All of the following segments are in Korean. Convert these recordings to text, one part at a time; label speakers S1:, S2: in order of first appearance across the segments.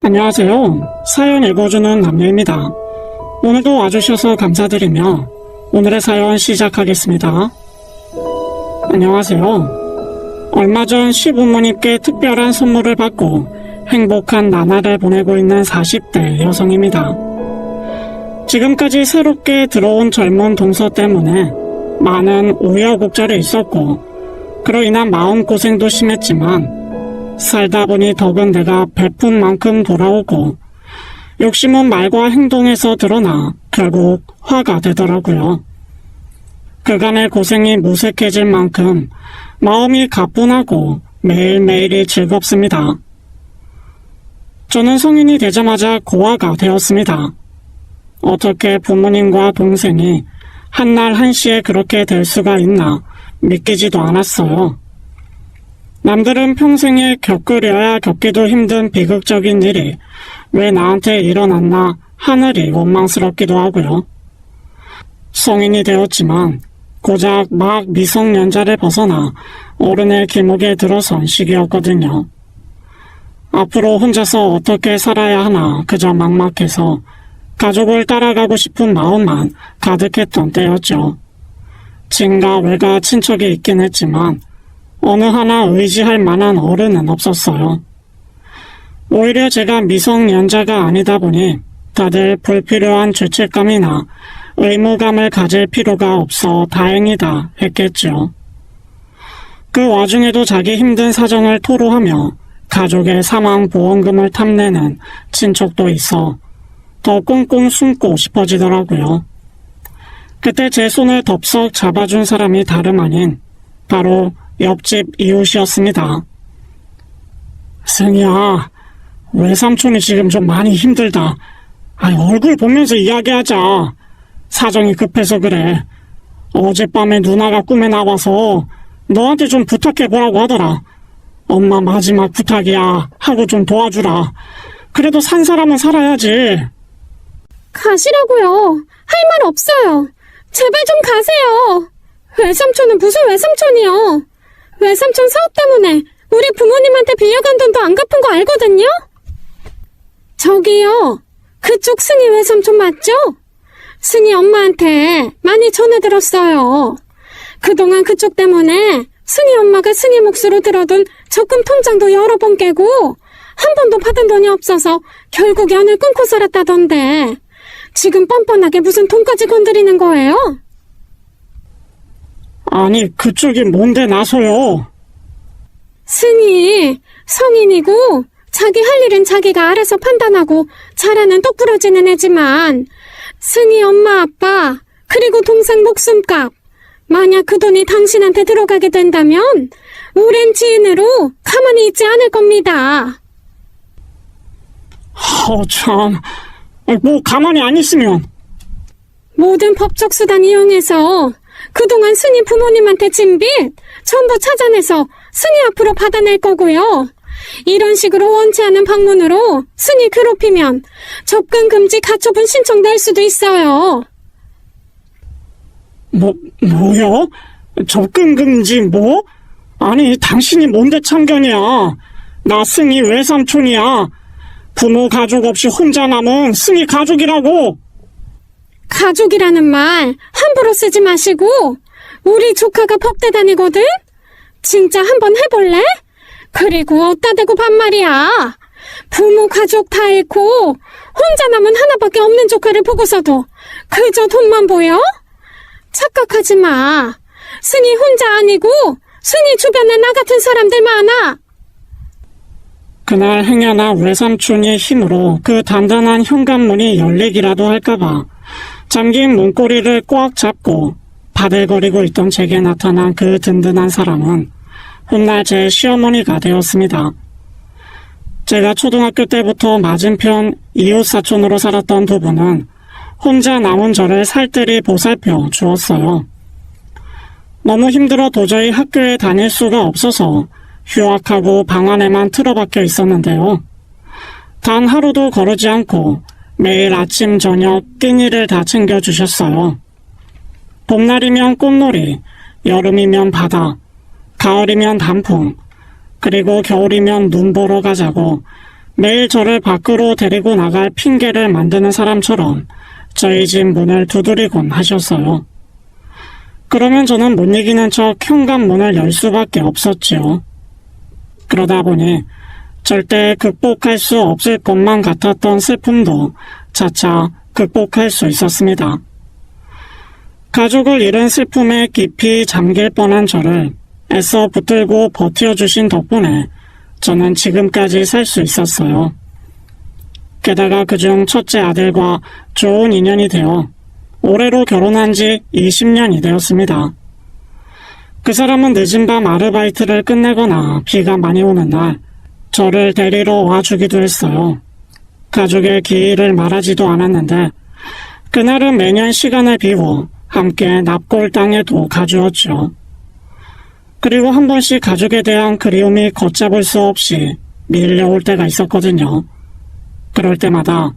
S1: 안녕하세요. 사연 읽어주는 남녀입니다. 오늘도 와주셔서 감사드리며 오늘의 사연 시작하겠습니다. 안녕하세요. 얼마 전 시부모님께 특별한 선물을 받고 행복한 나날을 보내고 있는 40대 여성입니다. 지금까지 새롭게 들어온 젊은 동서 때문에 많은 우여곡절이 있었고 그로 인한 마음고생도 심했지만 살다 보니 덕은 내가 베푼 만큼 돌아오고 욕심은 말과 행동에서 드러나 결국 화가 되더라고요. 그간의 고생이 무색해질 만큼 마음이 가뿐하고 매일매일이 즐겁습니다. 저는 성인이 되자마자 고아가 되었습니다. 어떻게 부모님과 동생이 한날 한시에 그렇게 될 수가 있나 믿기지도 않았어요. 남들은 평생에 겪으려야 겪기도 힘든 비극적인 일이 왜 나한테 일어났나 하늘이 원망스럽기도 하고요. 성인이 되었지만 고작 막 미성년자를 벗어나 어른의 길목에 들어선 시기였거든요. 앞으로 혼자서 어떻게 살아야 하나 그저 막막해서 가족을 따라가고 싶은 마음만 가득했던 때였죠. 친가 외가 친척이 있긴 했지만 어느 하나 의지할 만한 어른은 없었어요. 오히려 제가 미성년자가 아니다 보니 다들 불필요한 죄책감이나 의무감을 가질 필요가 없어 다행이다 했겠죠. 그 와중에도 자기 힘든 사정을 토로하며 가족의 사망보험금을 탐내는 친척도 있어 더 꽁꽁 숨고 싶어지더라고요. 그때 제 손을 덥석 잡아준 사람이 다름 아닌 바로 옆집 이웃이었습니다. 승희야, 외삼촌이 지금 좀 많이 힘들다. 얼굴 보면서 이야기하자. 사정이 급해서 그래. 어젯밤에 누나가 꿈에 나와서 너한테 좀 부탁해보라고 하더라. 엄마 마지막 부탁이야 하고 좀 도와주라. 그래도 산 사람은 살아야지.
S2: 가시라고요. 할 말 없어요. 제발 좀 가세요. 외삼촌은 무슨 외삼촌이요. 외삼촌 사업 때문에 우리 부모님한테 빌려간 돈도 안 갚은 거 알거든요? 저기요. 그쪽 승희 외삼촌 맞죠? 승희 엄마한테 많이 전해들었어요. 그동안 그쪽 때문에 승희 엄마가 승희 몫으로 들어둔 적금 통장도 여러 번 깨고 한 번도 받은 돈이 없어서 결국 연을 끊고 살았다던데 지금 뻔뻔하게 무슨 돈까지 건드리는 거예요?
S1: 아니 그쪽이 뭔데 나서요.
S2: 승희 성인이고 자기 할 일은 자기가 알아서 판단하고 잘하는 똑부러지는 애지만 승희 엄마 아빠 그리고 동생 목숨값 만약 그 돈이 당신한테 들어가게 된다면 오랜 지인으로 가만히 있지 않을 겁니다.
S1: 참, 뭐 가만히 안 있으면.
S2: 모든 법적 수단 이용해서 그동안 승희 부모님한테 진 빚 전부 찾아내서 승희 앞으로 받아낼 거고요. 이런 식으로 원치 않은 방문으로 승희 괴롭히면 접근 금지 가처분 신청 낼 수도 있어요.
S1: 뭐요? 접근 금지 뭐? 아니 당신이 뭔데 참견이야. 나 승희 외삼촌이야. 부모 가족 없이 혼자 남은 승희 가족이라고.
S2: 가족이라는 말 함부로 쓰지 마시고 우리 조카가 법대 다니거든? 진짜 한번 해볼래? 그리고 어따 대고 반말이야. 부모 가족 다 잃고 혼자 남은 하나밖에 없는 조카를 보고서도 그저 돈만 보여? 착각하지 마. 승희 혼자 아니고 승희 주변에 나 같은 사람들 많아.
S1: 그날 행여나 외삼촌의 힘으로 그 단단한 현관문이 열리기라도 할까봐 잠긴 문고리를 꽉 잡고 바들거리고 있던 제게 나타난 그 든든한 사람은 훗날 제 시어머니가 되었습니다. 제가 초등학교 때부터 맞은편 이웃사촌으로 살았던 두 분은 혼자 남은 저를 살뜰히 보살펴 주었어요. 너무 힘들어 도저히 학교에 다닐 수가 없어서 휴학하고 방 안에만 틀어박혀 있었는데요. 단 하루도 거르지 않고 매일 아침 저녁 끼니를 다 챙겨주셨어요. 봄날이면 꽃놀이, 여름이면 바다, 가을이면 단풍, 그리고 겨울이면 눈 보러 가자고 매일 저를 밖으로 데리고 나갈 핑계를 만드는 사람처럼 저희 집 문을 두드리곤 하셨어요. 그러면 저는 못 이기는 척 현관문을 열 수밖에 없었지요. 그러다 보니 절대 극복할 수 없을 것만 같았던 슬픔도 차차 극복할 수 있었습니다. 가족을 잃은 슬픔에 깊이 잠길 뻔한 저를 애써 붙들고 버텨주신 덕분에 저는 지금까지 살 수 있었어요. 게다가 그중 첫째 아들과 좋은 인연이 되어 올해로 결혼한 지 20년이 되었습니다. 그 사람은 늦은 밤 아르바이트를 끝내거나 비가 많이 오는 날 저를 데리러 와주기도 했어요. 가족의 기일을 말하지도 않았는데 그날은 매년 시간을 비워 함께 납골 땅에도 가주었죠. 그리고 한 번씩 가족에 대한 그리움이 걷잡을 수 없이 밀려올 때가 있었거든요. 그럴 때마다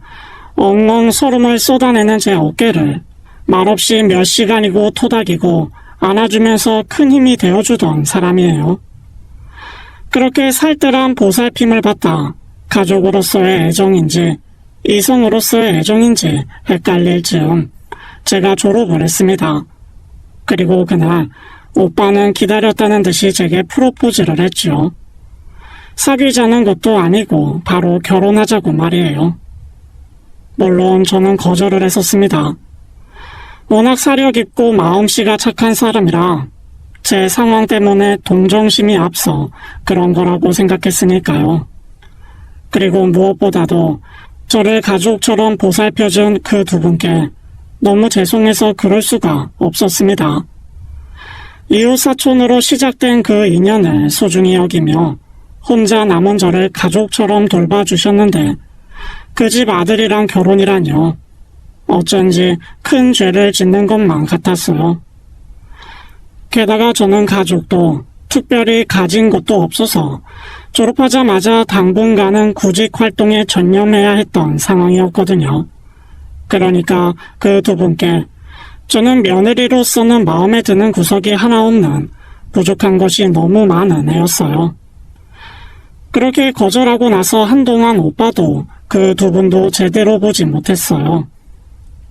S1: 엉엉 소름을 쏟아내는 제 어깨를 말없이 몇 시간이고 토닥이고 안아주면서 큰 힘이 되어주던 사람이에요. 그렇게 살뜰한 보살핌을 받다 가족으로서의 애정인지 이성으로서의 애정인지 헷갈릴 즈음 제가 졸업을 했습니다. 그리고 그날 오빠는 기다렸다는 듯이 제게 프로포즈를 했죠. 사귀자는 것도 아니고 바로 결혼하자고 말이에요. 물론 저는 거절을 했었습니다. 워낙 사려 깊고 마음씨가 착한 사람이라 제 상황 때문에 동정심이 앞서 그런 거라고 생각했으니까요. 그리고 무엇보다도 저를 가족처럼 보살펴준 그 두 분께 너무 죄송해서 그럴 수가 없었습니다. 이웃사촌으로 시작된 그 인연을 소중히 여기며 혼자 남은 저를 가족처럼 돌봐주셨는데 그 집 아들이랑 결혼이라뇨. 어쩐지 큰 죄를 짓는 것만 같았어요. 게다가 저는 가족도 특별히 가진 것도 없어서 졸업하자마자 당분간은 구직 활동에 전념해야 했던 상황이었거든요. 그러니까 그 두 분께 저는 며느리로서는 마음에 드는 구석이 하나 없는 부족한 것이 너무 많은 애였어요. 그렇게 거절하고 나서 한동안 오빠도 그 두 분도 제대로 보지 못했어요.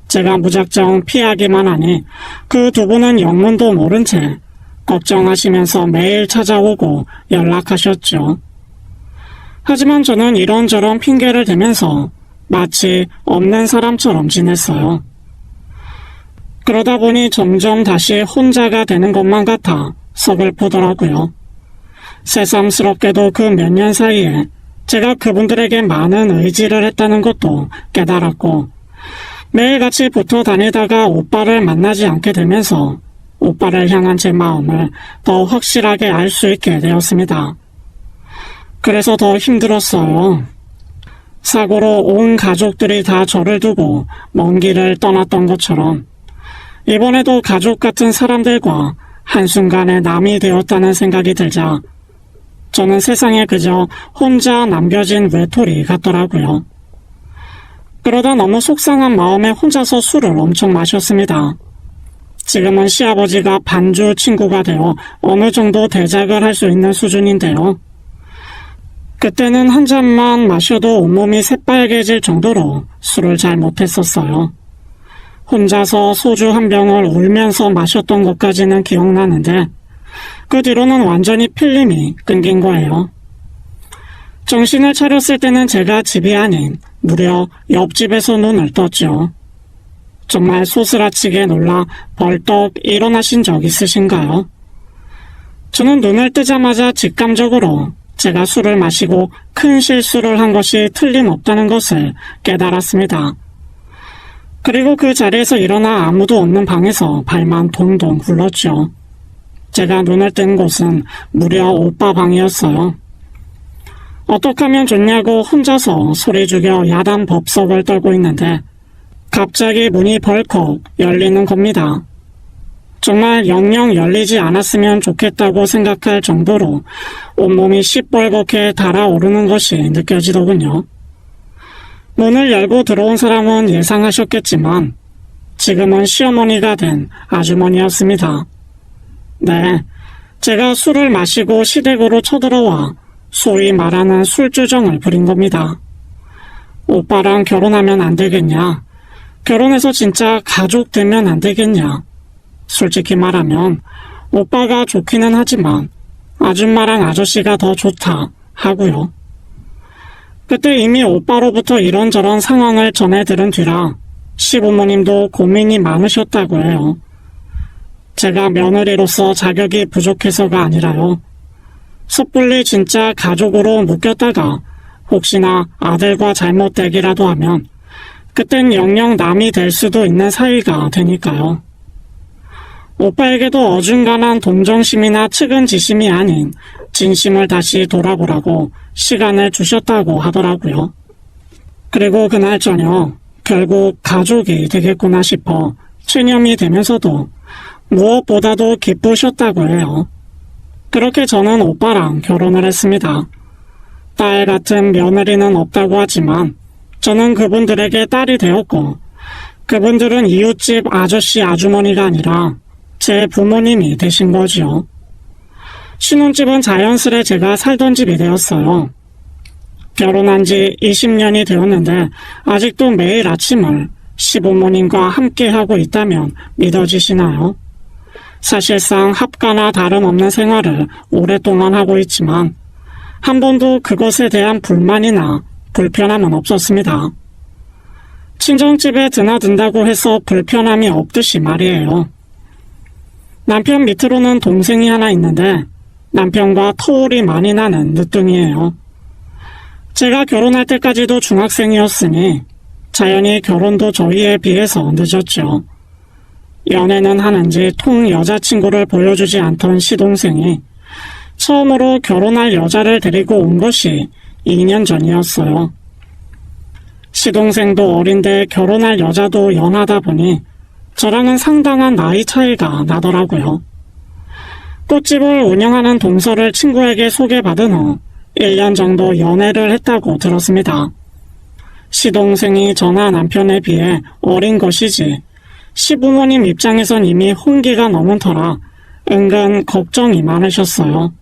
S1: 제가 무작정 피하기만 하니 그 두 분은 영문도 모른 채 걱정하시면서 매일 찾아오고 연락하셨죠. 하지만 저는 이런저런 핑계를 대면서 마치 없는 사람처럼 지냈어요. 그러다 보니 점점 다시 혼자가 되는 것만 같아 서글프더라고요. 새삼스럽게도 그 몇 년 사이에 제가 그분들에게 많은 의지를 했다는 것도 깨달았고 매일같이 붙어 다니다가 오빠를 만나지 않게 되면서 오빠를 향한 제 마음을 더 확실하게 알 수 있게 되었습니다. 그래서 더 힘들었어요. 사고로 온 가족들이 다 저를 두고 먼 길을 떠났던 것처럼 이번에도 가족 같은 사람들과 한순간에 남이 되었다는 생각이 들자 저는 세상에 그저 혼자 남겨진 외톨이 같더라고요. 그러다 너무 속상한 마음에 혼자서 술을 엄청 마셨습니다. 지금은 시아버지가 반주 친구가 되어 어느 정도 대작을 할 수 있는 수준인데요. 그때는 한 잔만 마셔도 온몸이 새빨개질 정도로 술을 잘 못했었어요. 혼자서 소주 한 병을 울면서 마셨던 것까지는 기억나는데 그 뒤로는 완전히 필름이 끊긴 거예요. 정신을 차렸을 때는 제가 집이 아닌 무려 옆집에서 눈을 떴죠. 정말 소스라치게 놀라 벌떡 일어나신 적 있으신가요? 저는 눈을 뜨자마자 직감적으로 제가 술을 마시고 큰 실수를 한 것이 틀림없다는 것을 깨달았습니다. 그리고 그 자리에서 일어나 아무도 없는 방에서 발만 동동 굴렀죠. 제가 눈을 뜬 곳은 무려 오빠 방이었어요. 어떻게 하면 좋냐고 혼자서 소리 죽여 야단 법석을 떨고 있는데 갑자기 문이 벌컥 열리는 겁니다. 정말 영영 열리지 않았으면 좋겠다고 생각할 정도로 온몸이 시뻘겋게 달아오르는 것이 느껴지더군요. 문을 열고 들어온 사람은 예상하셨겠지만 지금은 시어머니가 된 아주머니였습니다. 네, 제가 술을 마시고 시댁으로 쳐들어와 소위 말하는 술주정을 부린 겁니다. 오빠랑 결혼하면 안 되겠냐? 결혼해서 진짜 가족 되면 안 되겠냐? 솔직히 말하면 오빠가 좋기는 하지만 아줌마랑 아저씨가 더 좋다 하고요. 그때 이미 오빠로부터 이런저런 상황을 전해 들은 뒤라 시부모님도 고민이 많으셨다고 해요. 제가 며느리로서 자격이 부족해서가 아니라요. 섣불리 진짜 가족으로 묶였다가 혹시나 아들과 잘못되기라도 하면 그땐 영영 남이 될 수도 있는 사위가 되니까요. 오빠에게도 어중간한 동정심이나 측은지심이 아닌 진심을 다시 돌아보라고 시간을 주셨다고 하더라고요. 그리고 그날 저녁 결국 가족이 되겠구나 싶어 체념이 되면서도 무엇보다도 기쁘셨다고 해요. 그렇게 저는 오빠랑 결혼을 했습니다. 딸 같은 며느리는 없다고 하지만 저는 그분들에게 딸이 되었고 그분들은 이웃집 아저씨 아주머니가 아니라 제 부모님이 되신 거지요. 신혼집은 자연스레 제가 살던 집이 되었어요. 결혼한 지 20년이 되었는데 아직도 매일 아침을 시부모님과 함께하고 있다면 믿어지시나요? 사실상 합가나 다름없는 생활을 오랫동안 하고 있지만 한 번도 그것에 대한 불만이나 불편함은 없었습니다. 친정집에 드나든다고 해서 불편함이 없듯이 말이에요. 남편 밑으로는 동생이 하나 있는데 남편과 터울이 많이 나는 늦둥이에요. 제가 결혼할 때까지도 중학생이었으니 자연히 결혼도 저희에 비해서 늦었죠. 연애는 하는지 통 여자친구를 보여주지 않던 시동생이 처음으로 결혼할 여자를 데리고 온 것이 2년 전이었어요. 시동생도 어린데 결혼할 여자도 연하다 보니 저랑은 상당한 나이 차이가 나더라고요. 꽃집을 운영하는 동서를 친구에게 소개받은 후 1년 정도 연애를 했다고 들었습니다. 시동생이 저나 남편에 비해 어린 것이지 시부모님 입장에선 이미 혼기가 넘은 터라 은근 걱정이 많으셨어요.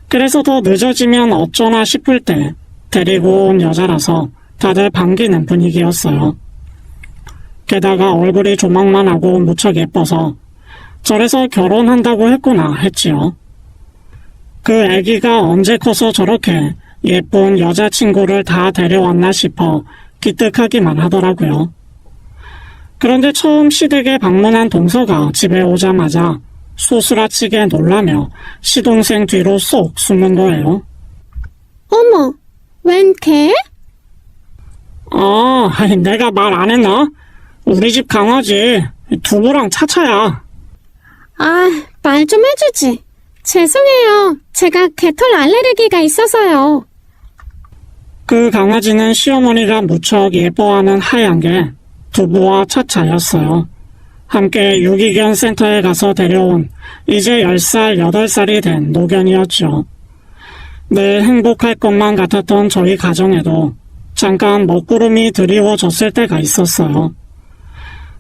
S1: 그래서 더 늦어지면 어쩌나 싶을 때 데리고 온 여자라서 다들 반기는 분위기였어요. 게다가 얼굴이 조망만하고 무척 예뻐서 저래서 결혼한다고 했구나 했지요. 그 아기가 언제 커서 저렇게 예쁜 여자친구를 다 데려왔나 싶어 기특하기만 하더라고요. 그런데 처음 시댁에 방문한 동서가 집에 오자마자 소스라치게 놀라며 시동생 뒤로 쏙 숨는 거예요.
S2: 어머, 웬 개?
S1: 내가 말 안 했나? 우리 집 강아지 두부랑 차차야.
S2: 말 좀 해주지. 죄송해요. 제가 개털 알레르기가 있어서요.
S1: 그 강아지는 시어머니가 무척 예뻐하는 하얀 게 두부와 차차였어요. 함께 유기견 센터에 가서 데려온 이제 10살, 8살이 된 노견이었죠. 늘 행복할 것만 같았던 저희 가정에도 잠깐 먹구름이 드리워졌을 때가 있었어요.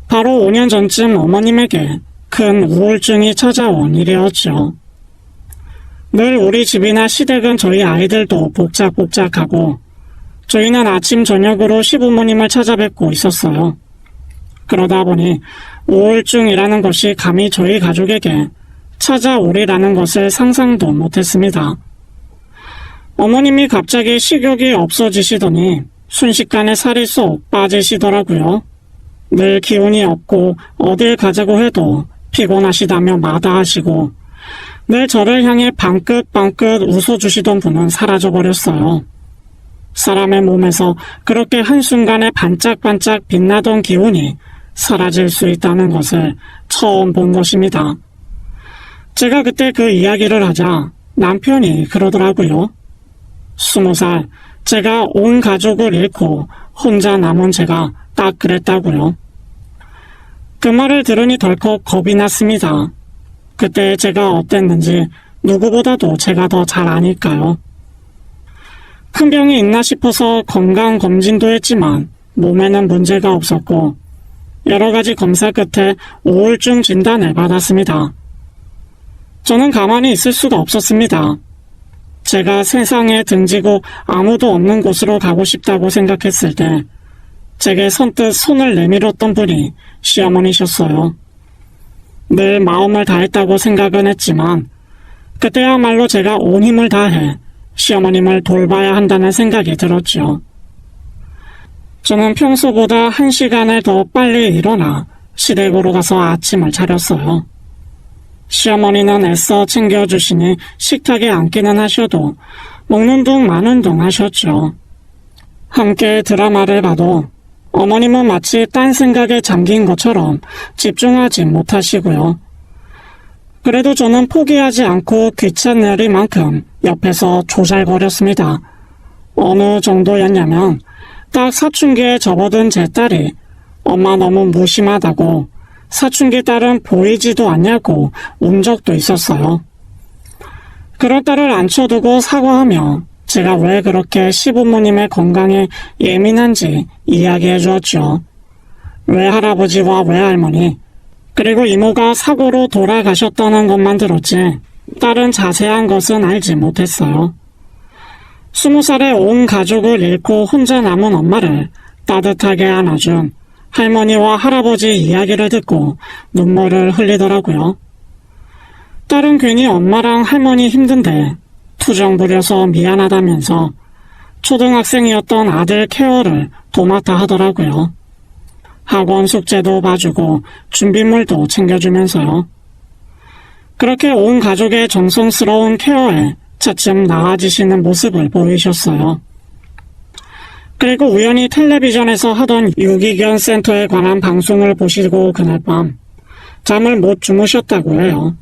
S1: 바로 5년 전쯤 어머님에게 큰 우울증이 찾아온 일이었죠. 늘 우리 집이나 시댁은 저희 아이들도 복작복작하고 저희는 아침 저녁으로 시부모님을 찾아뵙고 있었어요. 그러다 보니 우울증이라는 것이 감히 저희 가족에게 찾아오리라는 것을 상상도 못했습니다. 어머님이 갑자기 식욕이 없어지시더니 순식간에 살이 쏙 빠지시더라고요. 늘 기운이 없고 어딜 가자고 해도 피곤하시다며 마다하시고 늘 저를 향해 방긋방긋 웃어주시던 분은 사라져버렸어요. 사람의 몸에서 그렇게 한순간에 반짝반짝 빛나던 기운이 사라질 수 있다는 것을 처음 본 것입니다. 제가 그때 그 이야기를 하자 남편이 그러더라고요. 20살, 제가 온 가족을 잃고 혼자 남은 제가 딱 그랬다고요. 그 말을 들으니 덜컥 겁이 났습니다. 그때 제가 어땠는지 누구보다도 제가 더 잘 아니까요. 큰 병이 있나 싶어서 건강검진도 했지만 몸에는 문제가 없었고 여러 가지 검사 끝에 우울증 진단을 받았습니다. 저는 가만히 있을 수가 없었습니다. 제가 세상에 등지고 아무도 없는 곳으로 가고 싶다고 생각했을 때 제게 선뜻 손을 내밀었던 분이 시어머니셨어요. 늘 마음을 다했다고 생각은 했지만 그때야말로 제가 온 힘을 다해 시어머님을 돌봐야 한다는 생각이 들었죠. 저는 평소보다 1시간을 더 빨리 일어나 시댁으로 가서 아침을 차렸어요. 시어머니는 애써 챙겨주시니 식탁에 앉기는 하셔도 먹는 둥 마는 둥 하셨죠. 함께 드라마를 봐도 어머님은 마치 딴 생각에 잠긴 것처럼 집중하지 못하시고요. 그래도 저는 포기하지 않고 귀찮으리만큼 옆에서 조잘거렸습니다. 어느 정도였냐면 딱 사춘기에 접어든 제 딸이 엄마 너무 무심하다고 사춘기 딸은 보이지도 않냐고 운 적도 있었어요. 그런 딸을 앉혀두고 사과하며 제가 왜 그렇게 시부모님의 건강에 예민한지 이야기해 주었죠. 외할아버지와 외할머니 그리고 이모가 사고로 돌아가셨다는 것만 들었지 딸은 자세한 것은 알지 못했어요. 20살에 온 가족을 잃고 혼자 남은 엄마를 따뜻하게 안아준 할머니와 할아버지 이야기를 듣고 눈물을 흘리더라고요. 딸은 괜히 엄마랑 할머니 힘든데 투정 부려서 미안하다면서 초등학생이었던 아들 케어를 도맡아 하더라고요. 학원 숙제도 봐주고 준비물도 챙겨주면서요. 그렇게 온 가족의 정성스러운 케어에 차츰 나아지시는 모습을 보이셨어요. 그리고 우연히 텔레비전에서 하던 유기견 센터에 관한 방송을 보시고 그날 밤 잠을 못 주무셨다고 해요.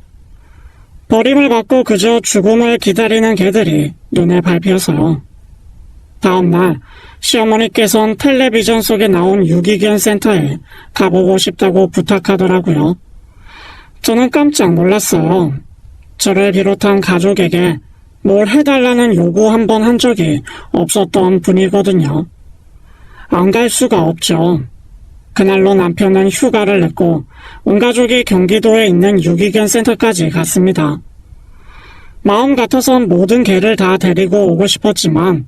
S1: 버림을 받고 그저 죽음을 기다리는 개들이 눈에 밟혀서요. 다음날 시어머니께서는 텔레비전 속에 나온 유기견 센터에 가보고 싶다고 부탁하더라고요. 저는 깜짝 놀랐어요. 저를 비롯한 가족에게 뭘 해달라는 요구 한 번 한 적이 없었던 분이거든요. 안 갈 수가 없죠. 그날로 남편은 휴가를 냈고 온 가족이 경기도에 있는 유기견 센터까지 갔습니다. 마음 같아선 모든 개를 다 데리고 오고 싶었지만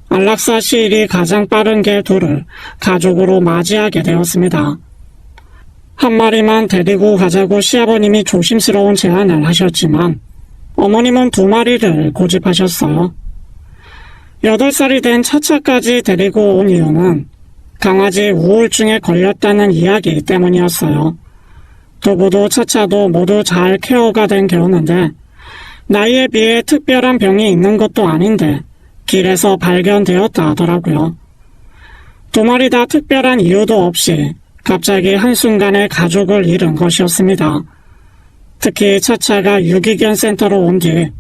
S1: 안락사 시일이 가장 빠른 개 둘을 가족으로 맞이하게 되었습니다. 한 마리만 데리고 가자고 시아버님이 조심스러운 제안을 하셨지만 어머님은 2마리를 고집하셨어요. 8살이 된 차차까지 데리고 온 이유는 강아지 우울증에 걸렸다는 이야기 때문이었어요. 두부도 차차도 모두 잘 케어가 된 개였는데 나이에 비해 특별한 병이 있는 것도 아닌데 길에서 발견되었다 하더라고요. 2마리 다 특별한 이유도 없이 갑자기 한순간에 가족을 잃은 것이었습니다. 특히 차차가 유기견 센터로 온 뒤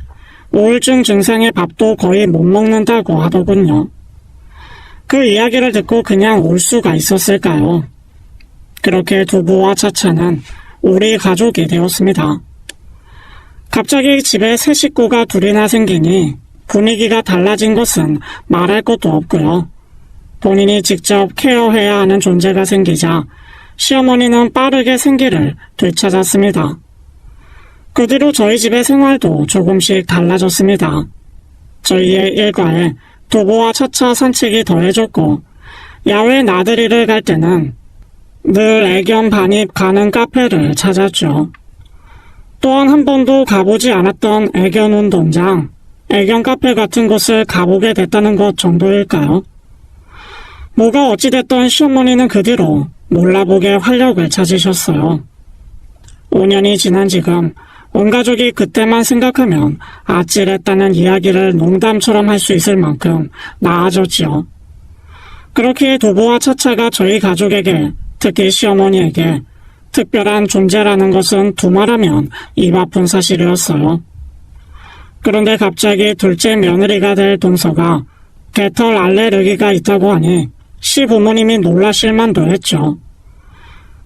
S1: 우울증 증상의 밥도 거의 못 먹는다고 하더군요. 그 이야기를 듣고 그냥 울 수가 있었을까요? 그렇게 두부와 차차는 우리 가족이 되었습니다. 갑자기 집에 새 식구가 2이나 생기니 분위기가 달라진 것은 말할 것도 없고요. 본인이 직접 케어해야 하는 존재가 생기자 시어머니는 빠르게 생기를 되찾았습니다. 그 뒤로 저희 집의 생활도 조금씩 달라졌습니다. 저희의 일과에 두부와 차차 산책이 더해졌고 야외 나들이를 갈 때는 늘 애견 반입 가는 카페를 찾았죠. 또한 한 번도 가보지 않았던 애견 운동장, 애견 카페 같은 곳을 가보게 됐다는 것 정도일까요? 뭐가 어찌됐던 시어머니는 그 뒤로 몰라보게 활력을 찾으셨어요. 5년이 지난 지금 온 가족이 그때만 생각하면 아찔했다는 이야기를 농담처럼 할 수 있을 만큼 나아졌지요. 그렇게 두부와 차차가 저희 가족에게, 특히 시어머니에게 특별한 존재라는 것은 두말하면 입 아픈 사실이었어요. 그런데 갑자기 둘째 며느리가 될 동서가 개털 알레르기가 있다고 하니 시부모님이 놀라실 만도 했죠.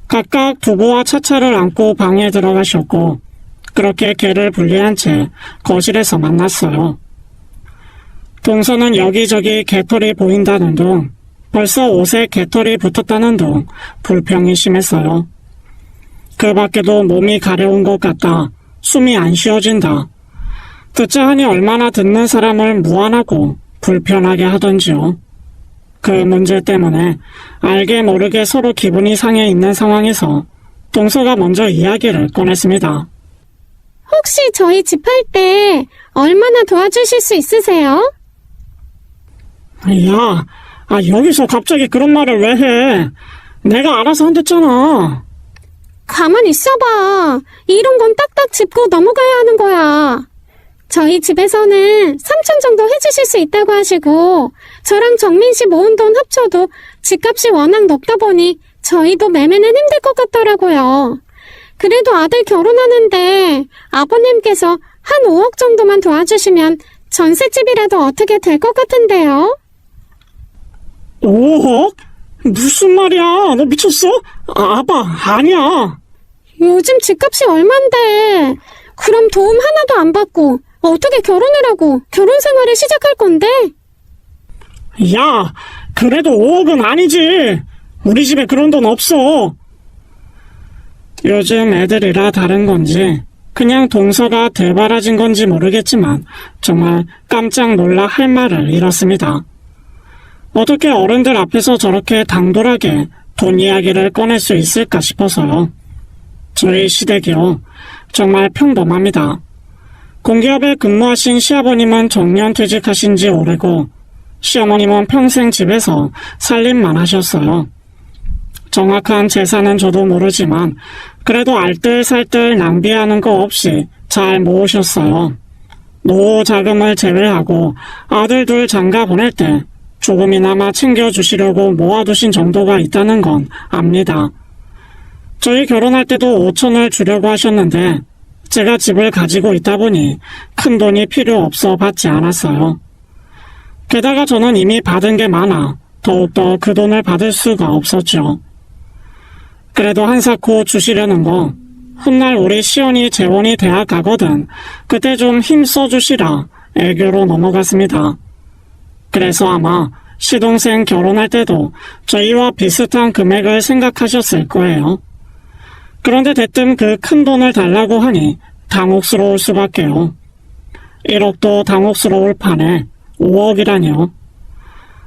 S1: 각각 두부와 차차를 안고 방에 들어가셨고 그렇게 개를 분리한 채 거실에서 만났어요. 동서는 여기저기 개털이 보인다는 둥, 벌써 옷에 개털이 붙었다는 둥 불평이 심했어요. 그 밖에도 몸이 가려운 것 같다, 숨이 안 쉬어진다, 듣자 하니 얼마나 듣는 사람을 무안하고 불편하게 하던지요. 그 문제 때문에 알게 모르게 서로 기분이 상해 있는 상황에서 동서가 먼저 이야기를 꺼냈습니다.
S2: 혹시 저희 집 할 때 얼마나 도와주실 수 있으세요?
S1: 야, 여기서 갑자기 그런 말을 왜 해? 내가 알아서 한댔잖아.
S2: 가만히 있어봐. 이런 건 딱딱 짚고 넘어가야 하는 거야. 저희 집에서는 3천 정도 해주실 수 있다고 하시고 저랑 정민 씨 모은 돈 합쳐도 집값이 워낙 높다 보니 저희도 매매는 힘들 것 같더라고요. 그래도 아들 결혼하는데 아버님께서 한 5억 정도만 도와주시면 전셋집이라도 어떻게 될 것 같은데요?
S1: 5억? 무슨 말이야? 너 미쳤어? 아빠, 아니야.
S2: 요즘 집값이 얼만데. 그럼 도움 하나도 안 받고 어떻게 결혼을 하고 결혼 생활을 시작할 건데?
S1: 야, 그래도 5억은 아니지. 우리 집에 그런 돈 없어. 요즘 애들이라 다른 건지 그냥 동서가 대바라진 건지 모르겠지만 정말 깜짝 놀라 할 말을 잃었습니다. 어떻게 어른들 앞에서 저렇게 당돌하게 돈 이야기를 꺼낼 수 있을까 싶어서요. 저희 시댁이요. 정말 평범합니다. 공기업에 근무하신 시아버님은 정년 퇴직하신 지 오래고 시어머님은 평생 집에서 살림만 하셨어요. 정확한 재산은 저도 모르지만 그래도 알뜰살뜰 낭비하는 거 없이 잘 모으셨어요. 노후 자금을 제외하고 아들 둘 장가 보낼 때 조금이나마 챙겨주시려고 모아두신 정도가 있다는 건 압니다. 저희 결혼할 때도 5천을 주려고 하셨는데 제가 집을 가지고 있다 보니 큰 돈이 필요 없어 받지 않았어요. 게다가 저는 이미 받은 게 많아 더욱더 그 돈을 받을 수가 없었죠. 그래도 한사코 주시려는 거 훗날 우리 시연이 재원이 대학 가거든 그때 좀 힘써 주시라 애교로 넘어갔습니다. 그래서 아마 시동생 결혼할 때도 저희와 비슷한 금액을 생각하셨을 거예요. 그런데 대뜸 그 큰 돈을 달라고 하니 당혹스러울 수밖에요. 1억도 당혹스러울 판에 5억이라뇨.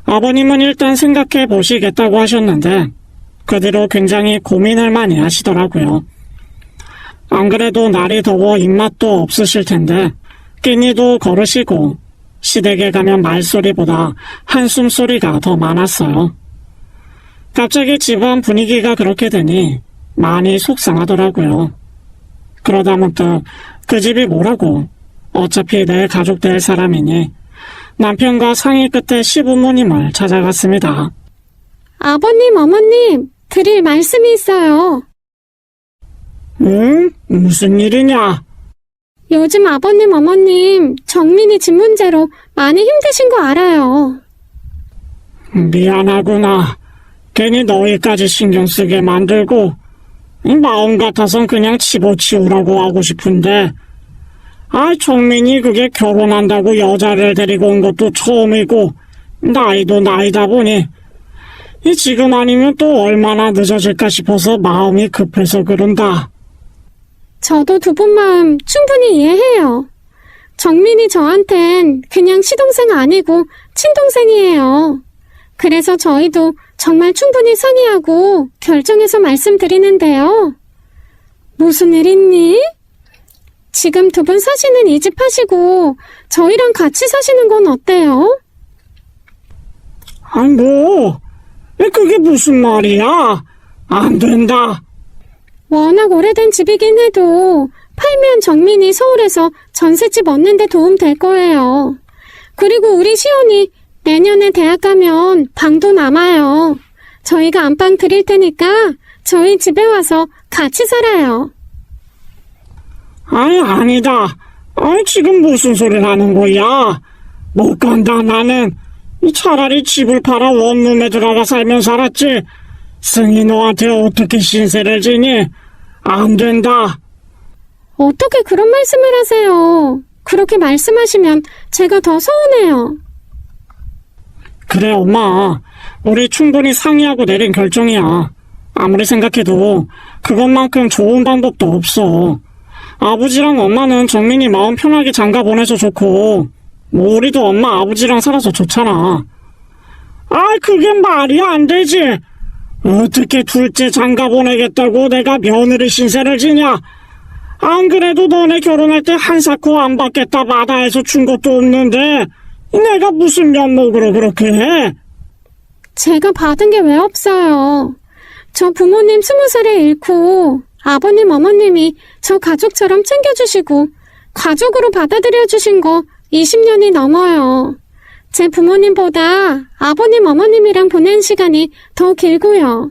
S1: 아버님은 일단 생각해 보시겠다고 하셨는데 그 뒤로 굉장히 고민을 많이 하시더라고요. 안 그래도 날이 더워 입맛도 없으실 텐데 끼니도 걸으시고 시댁에 가면 말소리보다 한숨 소리가 더 많았어요. 갑자기 집안 분위기가 그렇게 되니 많이 속상하더라고요. 그러다 문득 그 집이 뭐라고? 어차피 내 가족 될 사람이니 남편과 상의 끝에 시부모님을 찾아갔습니다.
S2: 아버님, 어머님, 드릴 말씀이 있어요.
S1: 응? 무슨 일이냐?
S2: 요즘 아버님, 어머님, 정민이 집 문제로 많이 힘드신 거 알아요.
S1: 미안하구나. 괜히 너희까지 신경 쓰게 만들고 마음 같아선 그냥 집어치우라고 하고 싶은데 정민이 그게 결혼한다고 여자를 데리고 온 것도 처음이고 나이도 나이다 보니 지금 아니면 또 얼마나 늦어질까 싶어서 마음이 급해서 그런다.
S2: 저도 두 분 마음 충분히 이해해요. 정민이 저한텐 그냥 시동생 아니고 친동생이에요. 그래서 저희도 정말 충분히 상의하고 결정해서 말씀드리는데요. 무슨 일 있니? 지금 두 분 사시는 이 집 하시고 저희랑 같이 사시는 건 어때요?
S1: 그게 무슨 말이야? 안 된다.
S2: 워낙 오래된 집이긴 해도 팔면 정민이 서울에서 전셋집 얻는 데 도움 될 거예요. 그리고 우리 시온이 내년에 대학 가면 방도 남아요. 저희가 안방 드릴 테니까 저희 집에 와서 같이 살아요.
S1: 아니다. 지금 무슨 소리를 하는 거야? 못 간다, 나는. 차라리 집을 팔아 원룸에 들어가 살면 살았지. 승희 너한테 어떻게 신세를 지니? 안 된다.
S2: 어떻게 그런 말씀을 하세요? 그렇게 말씀하시면 제가 더 서운해요.
S1: 그래, 엄마. 우리 충분히 상의하고 내린 결정이야. 아무리 생각해도 그것만큼 좋은 방법도 없어. 아버지랑 엄마는 정민이 마음 편하게 장가 보내서 좋고, 뭐 우리도 엄마 아버지랑 살아서 좋잖아. 아, 그게 말이 안 되지. 어떻게 둘째 장가 보내겠다고 내가 며느리 신세를 지냐? 안 그래도 너네 결혼할 때 한사코 안 받겠다 마다해서 준 것도 없는데 내가 무슨 면목으로 그렇게 해?
S2: 제가 받은 게 왜 없어요. 저 부모님 20살에 잃고 아버님 어머님이 저 가족처럼 챙겨주시고 가족으로 받아들여주신 거 20년이 넘어요. 제 부모님보다 아버님 어머님이랑 보낸 시간이 더 길고요.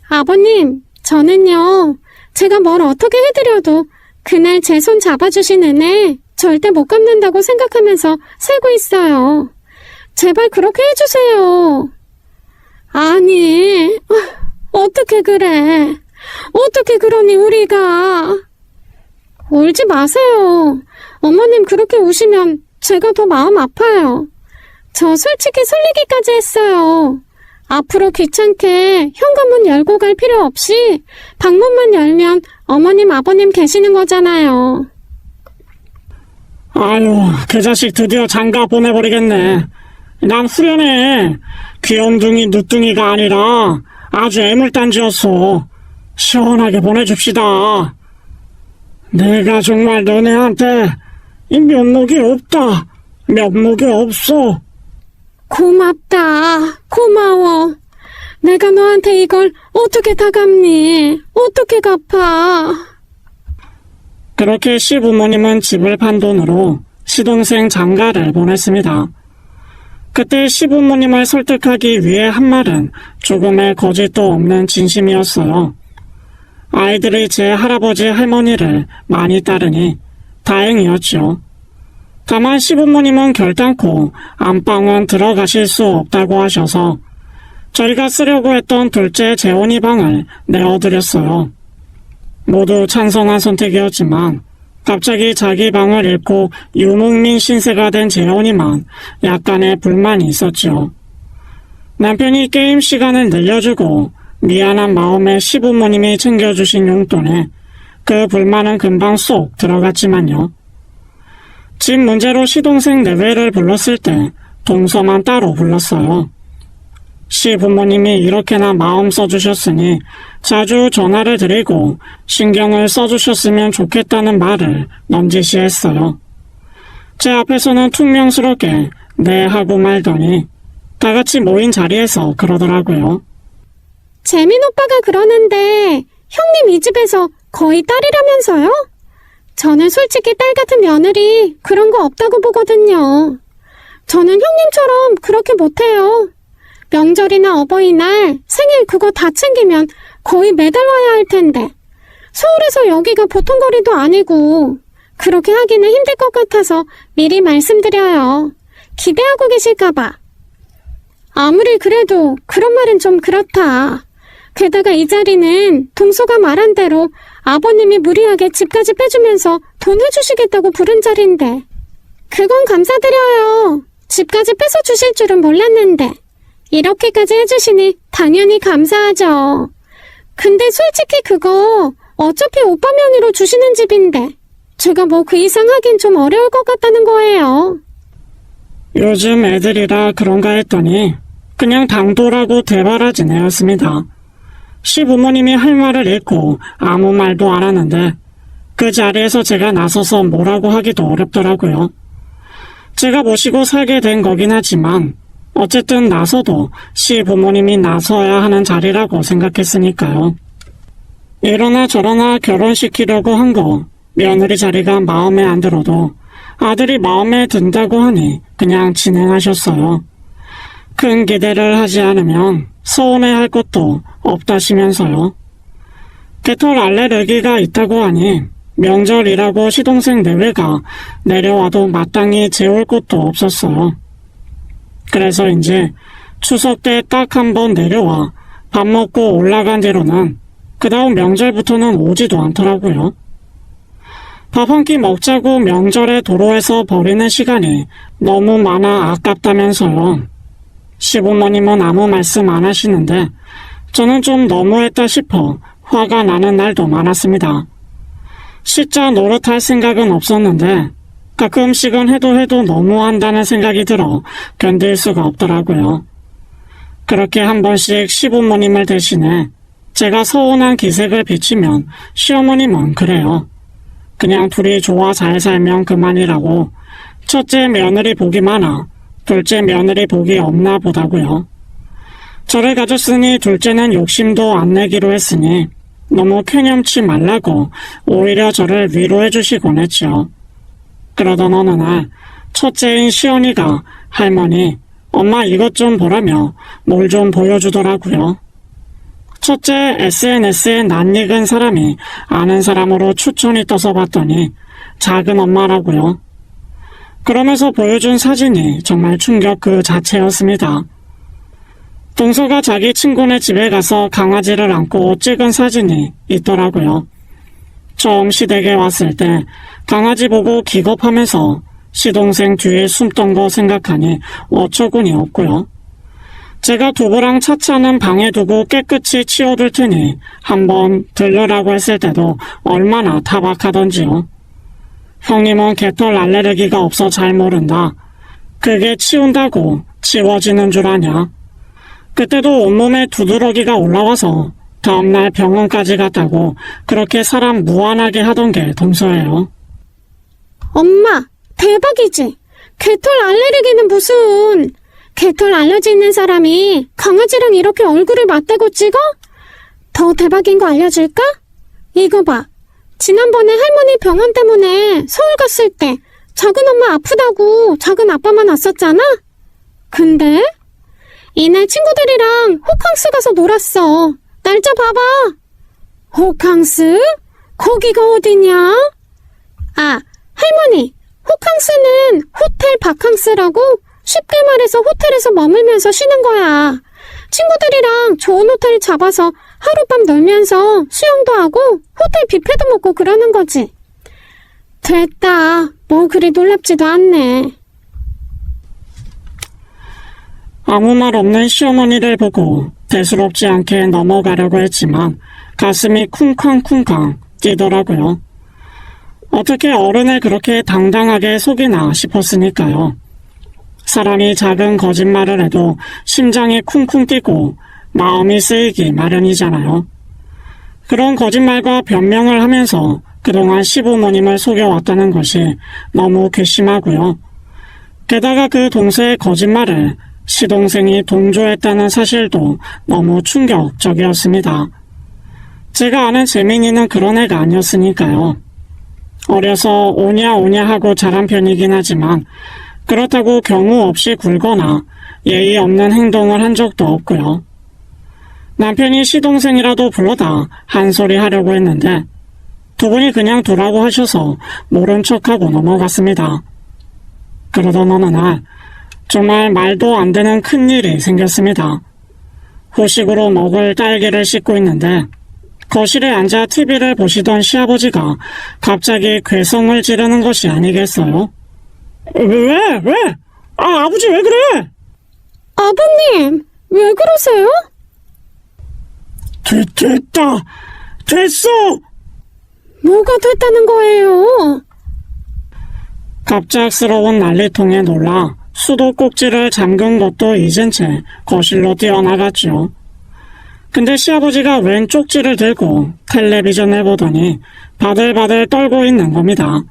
S2: 아버님, 저는요, 제가 뭘 어떻게 해드려도 그날 제 손 잡아주신 은혜 절대 못 갚는다고 생각하면서 살고 있어요. 제발 그렇게 해주세요. 아니, 어떻게 그래? 어떻게 그러니 우리가? 울지 마세요. 어머님 그렇게 우시면 제가 더 마음 아파요. 저 솔직히 설레기까지 했어요. 앞으로 귀찮게 현관문 열고 갈 필요 없이 방문만 열면 어머님 아버님 계시는 거잖아요.
S1: 아유, 그 자식 드디어 장가 보내버리겠네. 난 후련해. 귀염둥이 누뚱이가 아니라 아주 애물단지였어. 시원하게 보내줍시다. 내가 정말 너네한테 이 면목이 없다. 면목이 없어.
S2: 고맙다. 고마워. 내가 너한테 이걸 어떻게 다 갚니? 어떻게 갚아?
S1: 그렇게 시부모님은 집을 판 돈으로 시동생 장가를 보냈습니다. 그때 시부모님을 설득하기 위해 한 말은 조금의 거짓도 없는 진심이었어요. 아이들이 제 할아버지 할머니를 많이 따르니 다행이었죠. 다만 시부모님은 결단코 안방은 들어가실 수 없다고 하셔서 저희가 쓰려고 했던 둘째 재혼이 방을 내어드렸어요. 모두 찬성한 선택이었지만 갑자기 자기 방을 잃고 유목민 신세가 된 재혼이만 약간의 불만이 있었죠. 남편이 게임 시간을 늘려주고 미안한 마음에 시부모님이 챙겨주신 용돈에 그 불만은 금방 쏙 들어갔지만요. 집 문제로 시동생 내외를 불렀을 때 동서만 따로 불렀어요. 시부모님이 이렇게나 마음 써주셨으니 자주 전화를 드리고 신경을 써주셨으면 좋겠다는 말을 넌지시했어요. 제 앞에서는 퉁명스럽게 네 하고 말더니 다같이 모인 자리에서 그러더라고요.
S2: 재민 오빠가 그러는데 형님 이 집에서 거의 딸이라면서요? 저는 솔직히 딸 같은 며느리 그런 거 없다고 보거든요. 저는 형님처럼 그렇게 못해요. 명절이나 어버이날, 생일 그거 다 챙기면 거의 매달 와야 할 텐데 서울에서 여기가 보통 거리도 아니고 그렇게 하기는 힘들 것 같아서 미리 말씀드려요. 기대하고 계실까봐. 아무리 그래도 그런 말은 좀 그렇다. 게다가 이 자리는 동서가 말한 대로 아버님이 무리하게 집까지 빼주면서 돈 해주시겠다고 부른 자리인데 그건 감사드려요. 집까지 빼서 주실 줄은 몰랐는데 이렇게까지 해주시니 당연히 감사하죠. 근데 솔직히 그거 어차피 오빠 명의로 주시는 집인데 제가 뭐 그 이상 하긴 좀 어려울 것 같다는 거예요.
S1: 요즘 애들이라 그런가 했더니 그냥 당돌하고 대바라진 애였습니다. 시부모님이 할 말을 잃고 아무 말도 안 하는데 그 자리에서 제가 나서서 뭐라고 하기도 어렵더라고요. 제가 모시고 살게 된 거긴 하지만 어쨌든 나서도 시부모님이 나서야 하는 자리라고 생각했으니까요. 이러나 저러나 결혼시키려고 한 거 며느리 자리가 마음에 안 들어도 아들이 마음에 든다고 하니 그냥 진행하셨어요. 큰 기대를 하지 않으면 서운해할 것도 없다시면서요. 개털 알레르기가 있다고 하니 명절이라고 시동생 내외가 내려와도 마땅히 재울 곳도 없었어요. 그래서인지 추석 때 딱 한 번 내려와 밥 먹고 올라간 뒤로는 그 다음 명절부터는 오지도 않더라고요. 밥 한 끼 먹자고 명절에 도로에서 버리는 시간이 너무 많아 아깝다면서요. 시부모님은 아무 말씀 안 하시는데 저는 좀 너무했다 싶어 화가 나는 날도 많았습니다. 시자 노릇할 생각은 없었는데 가끔씩은 해도 너무한다는 생각이 들어 견딜 수가 없더라고요. 그렇게 한 번씩 시부모님을 대신해 제가 서운한 기색을 비치면 시어머님은 그래요. 그냥 둘이 좋아 잘 살면 그만이라고. 첫째 며느리 복이 많아 둘째 며느리 복이 없나 보다고요. 저를 가졌으니 둘째는 욕심도 안 내기로 했으니 너무 쾌념치 말라고 오히려 저를 위로해 주시곤 했죠. 그러던 어느 날 첫째인 시연이가 할머니, 엄마 이것 좀 보라며 뭘 좀 보여주더라고요. 첫째 SNS에 낯익은 사람이 아는 사람으로 추천이 떠서 봤더니 작은 엄마라고요. 그러면서 보여준 사진이 정말 충격 그 자체였습니다. 동서가 자기 친구네 집에 가서 강아지를 안고 찍은 사진이 있더라고요. 처음 시댁에 왔을 때 강아지 보고 기겁하면서 시동생 뒤에 숨던 거 생각하니 어처구니 없고요. 제가 두부랑 차차는 방에 두고 깨끗이 치워둘 테니 한번 들려라고 했을 때도 얼마나 타박하던지요. 형님은 개털 알레르기가 없어 잘 모른다. 그게 치운다고 치워지는 줄 아냐. 그때도 온몸에 두드러기가 올라와서 다음날 병원까지 갔다고 그렇게 사람 무안하게 하던 게 동서예요.
S2: 엄마, 대박이지? 개털 알레르기는 무슨... 개털 알러지 있는 사람이 강아지랑 이렇게 얼굴을 맞대고 찍어? 더 대박인 거 알려줄까? 이거 봐. 지난번에 할머니 병원 때문에 서울 갔을 때 작은 엄마 아프다고 작은 아빠만 왔었잖아? 근데 이날 친구들이랑 호캉스 가서 놀았어. 날짜 봐봐. 호캉스? 거기가 어디냐? 아, 할머니, 호캉스는 호텔 바캉스라고 쉽게 말해서 호텔에서 머물면서 쉬는 거야. 친구들이랑 좋은 호텔 잡아서 하룻밤 놀면서 수영도 하고 호텔 뷔페도 먹고 그러는 거지. 됐다. 뭐 그리 놀랍지도 않네.
S1: 아무 말 없는 시어머니를 보고 대수롭지 않게 넘어가려고 했지만 가슴이 쿵쾅쿵쾅 뛰더라고요. 어떻게 어른을 그렇게 당당하게 속이나 싶었으니까요. 사람이 작은 거짓말을 해도 심장이 쿵쿵 뛰고 마음이 쓰이기 마련이잖아요. 그런 거짓말과 변명을 하면서 그동안 시부모님을 속여왔다는 것이 너무 괘씸하고요. 게다가 그 동서의 거짓말을 시동생이 동조했다는 사실도 너무 충격적이었습니다. 제가 아는 재민이는 그런 애가 아니었으니까요. 어려서 오냐 하고 자란 편이긴 하지만 그렇다고 경우 없이 굴거나 예의 없는 행동을 한 적도 없고요. 남편이 시동생이라도 불러다 한 소리 하려고 했는데 두 분이 그냥 두라고 하셔서 모른 척하고 넘어갔습니다. 그러던 어느 날 정말 말도 안 되는 큰일이 생겼습니다. 후식으로 먹을 딸기를 씻고 있는데 거실에 앉아 TV를 보시던 시아버지가 갑자기 괴성을 지르는 것이 아니겠어요? 왜? 아버지 왜 그래?
S2: 아버님, 왜 그러세요?
S1: 됐다! 됐어!
S2: 뭐가 됐다는 거예요?
S1: 갑작스러운 난리통에 놀라 수도꼭지를 잠근 것도 잊은 채 거실로 뛰어나갔죠. 근데 시아버지가 웬 쪽지를 들고 텔레비전을 보더니 바들바들 떨고 있는 겁니다.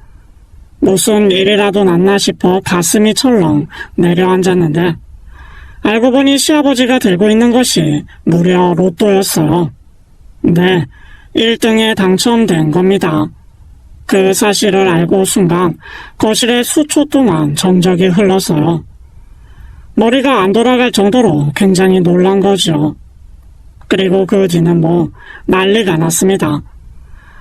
S1: 무슨 일이라도 났나 싶어 가슴이 철렁 내려앉았는데 알고 보니 시아버지가 들고 있는 것이 무려 로또였어요. 네, 1등에 당첨된 겁니다. 그 사실을 알고 순간 거실에 수초 동안 정적이 흘렀어요. 머리가 안 돌아갈 정도로 굉장히 놀란 거죠. 그리고 그 뒤는 뭐 난리가 났습니다.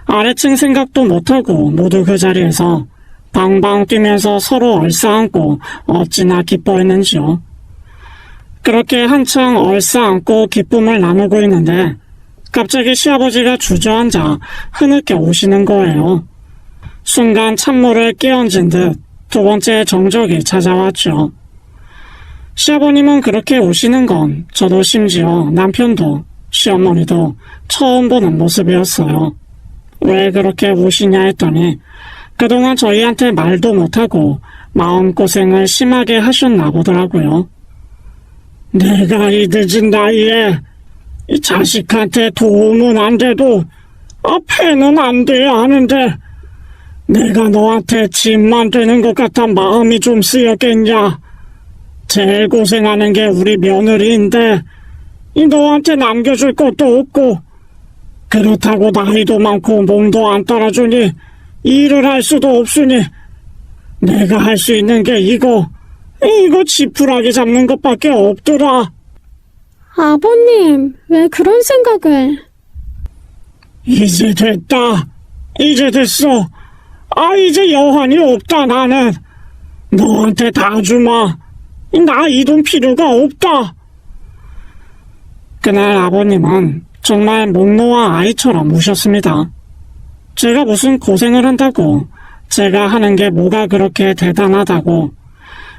S1: 아래층 생각도 못하고 모두 그 자리에서 방방 뛰면서 서로 얼싸안고 어찌나 기뻐했는지요. 그렇게 한창 얼싸안고 기쁨을 나누고 있는데 갑자기 시아버지가 주저앉아 흐느껴 오시는 거예요. 순간 찬물을 끼얹은 듯 두 번째 정적이 찾아왔죠. 시아버님은 그렇게 오시는 건 저도 심지어 남편도 시어머니도 처음 보는 모습이었어요. 왜 그렇게 우시냐 했더니 그동안 저희한테 말도 못하고 마음고생을 심하게 하셨나 보더라고요. 내가 이 늦은 나이에 이 자식한테 도움은 안 돼도 앞에는 안 돼야 하는데 내가 너한테 짐만 되는 것 같아 마음이 좀 쓰였겠냐. 제일 고생하는 게 우리 며느리인데 이 너한테 남겨줄 것도 없고 그렇다고 나이도 많고 몸도 안 따라주니 일을 할 수도 없으니 내가 할 수 있는 게 이거 지푸라기 잡는 것밖에 없더라.
S2: 아버님, 왜 그런 생각을?
S1: 이제 됐다. 이제 됐어. 이제 여한이 없다 나는. 너한테 다 주마. 나 이 돈 필요가 없다. 그날 아버님은 정말 목 놓아 아이처럼 우셨습니다. 제가 무슨 고생을 한다고, 제가 하는 게 뭐가 그렇게 대단하다고,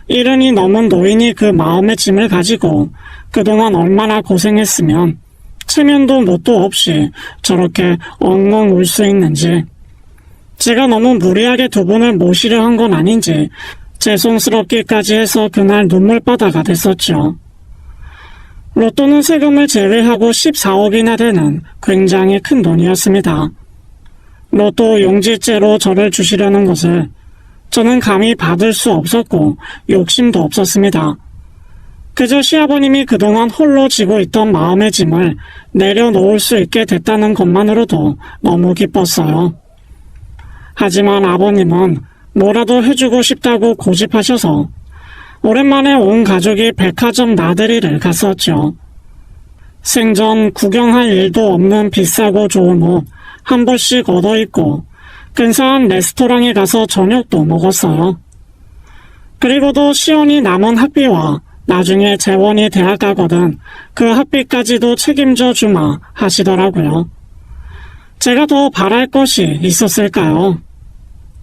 S1: 이른이 넘은 노인이 그 마음의 짐을 가지고 그동안 얼마나 고생했으면 체면도 뭣도 없이 저렇게 엉엉 울 수 있는지, 제가 너무 무리하게 두 분을 모시려 한 건 아닌지 죄송스럽기까지 해서 그날 눈물바다가 됐었죠. 로또는 세금을 제외하고 14억이나 되는 굉장히 큰 돈이었습니다. 로또 용지째로 저를 주시려는 것을 저는 감히 받을 수 없었고 욕심도 없었습니다. 그저 시아버님이 그동안 홀로 지고 있던 마음의 짐을 내려놓을 수 있게 됐다는 것만으로도 너무 기뻤어요. 하지만 아버님은 뭐라도 해주고 싶다고 고집하셔서 오랜만에 온 가족이 백화점 나들이를 갔었죠. 생전 구경할 일도 없는 비싸고 좋은 옷 한 벌씩 얻어입고 근사한 레스토랑에 가서 저녁도 먹었어요. 그리고도 시원이 남은 학비와 나중에 재원이 대학 가거든 그 학비까지도 책임져 주마 하시더라고요. 제가 더 바랄 것이 있었을까요?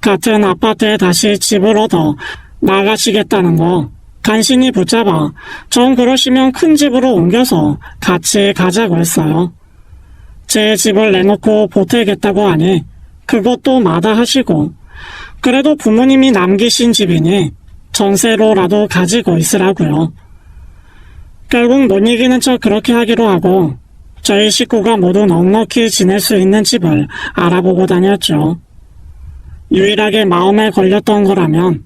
S1: 같은 아파트에 다시 집을 얻어 나가시겠다는 거 간신히 붙잡아 전 그러시면 큰 집으로 옮겨서 같이 가자고 했어요. 제 집을 내놓고 보태겠다고 하니 그것도 마다하시고 그래도 부모님이 남기신 집이니 전세로라도 가지고 있으라고요. 결국 못 이기는 척 그렇게 하기로 하고 저희 식구가 모두 넉넉히 지낼 수 있는 집을 알아보고 다녔죠. 유일하게 마음에 걸렸던 거라면